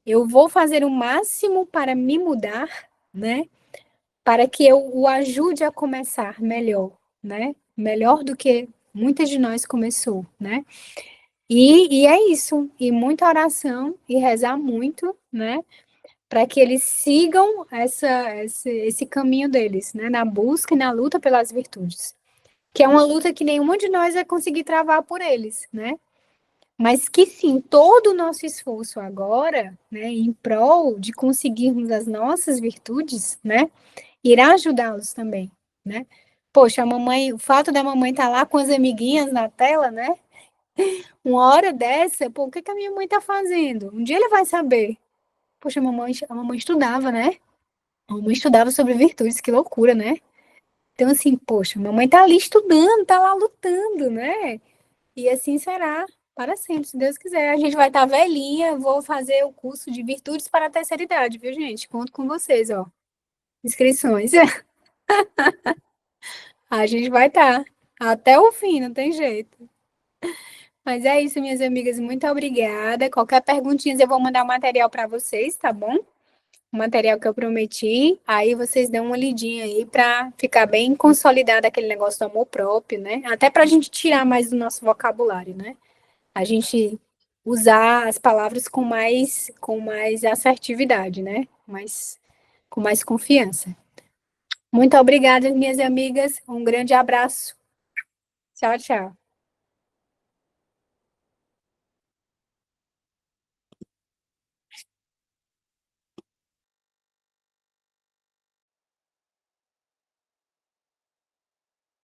eu vou fazer o máximo para me mudar, né? Para que eu o ajude a começar melhor, né? Melhor do que muitas de nós começou, né? E é isso, e muita oração e rezar muito, né? Para que eles sigam esse caminho deles, né? Na busca e na luta pelas virtudes. Que é uma luta que nenhuma de nós vai conseguir travar por eles, né? Mas que sim, todo o nosso esforço agora, né, em prol de conseguirmos as nossas virtudes, né, irá ajudá-los também, né? Poxa, o fato da mamãe estar lá com as amiguinhas na tela, né? Uma hora dessa, pô, o que que a minha mãe tá fazendo? Um dia ele vai saber. Poxa, a mamãe estudava, né? A mamãe estudava sobre virtudes, que loucura, né? Então, assim, poxa, mamãe tá ali estudando, tá lá lutando, né? E assim será para sempre, se Deus quiser. A gente vai estar velhinha, vou fazer o curso de Virtudes para a Terceira Idade, viu, gente? Conto com vocês, ó. Inscrições. A gente vai estar até o fim, não tem jeito. Mas é isso, minhas amigas, muito obrigada. Qualquer perguntinha, eu vou mandar o material para vocês, tá bom? O material que eu prometi, aí vocês dão uma lidinha aí para ficar bem consolidado aquele negócio do amor próprio, né? Até para a gente tirar mais do nosso vocabulário, né? A gente usar as palavras com mais assertividade, né? Com mais confiança. Muito obrigada, minhas amigas. Um grande abraço. Tchau, tchau.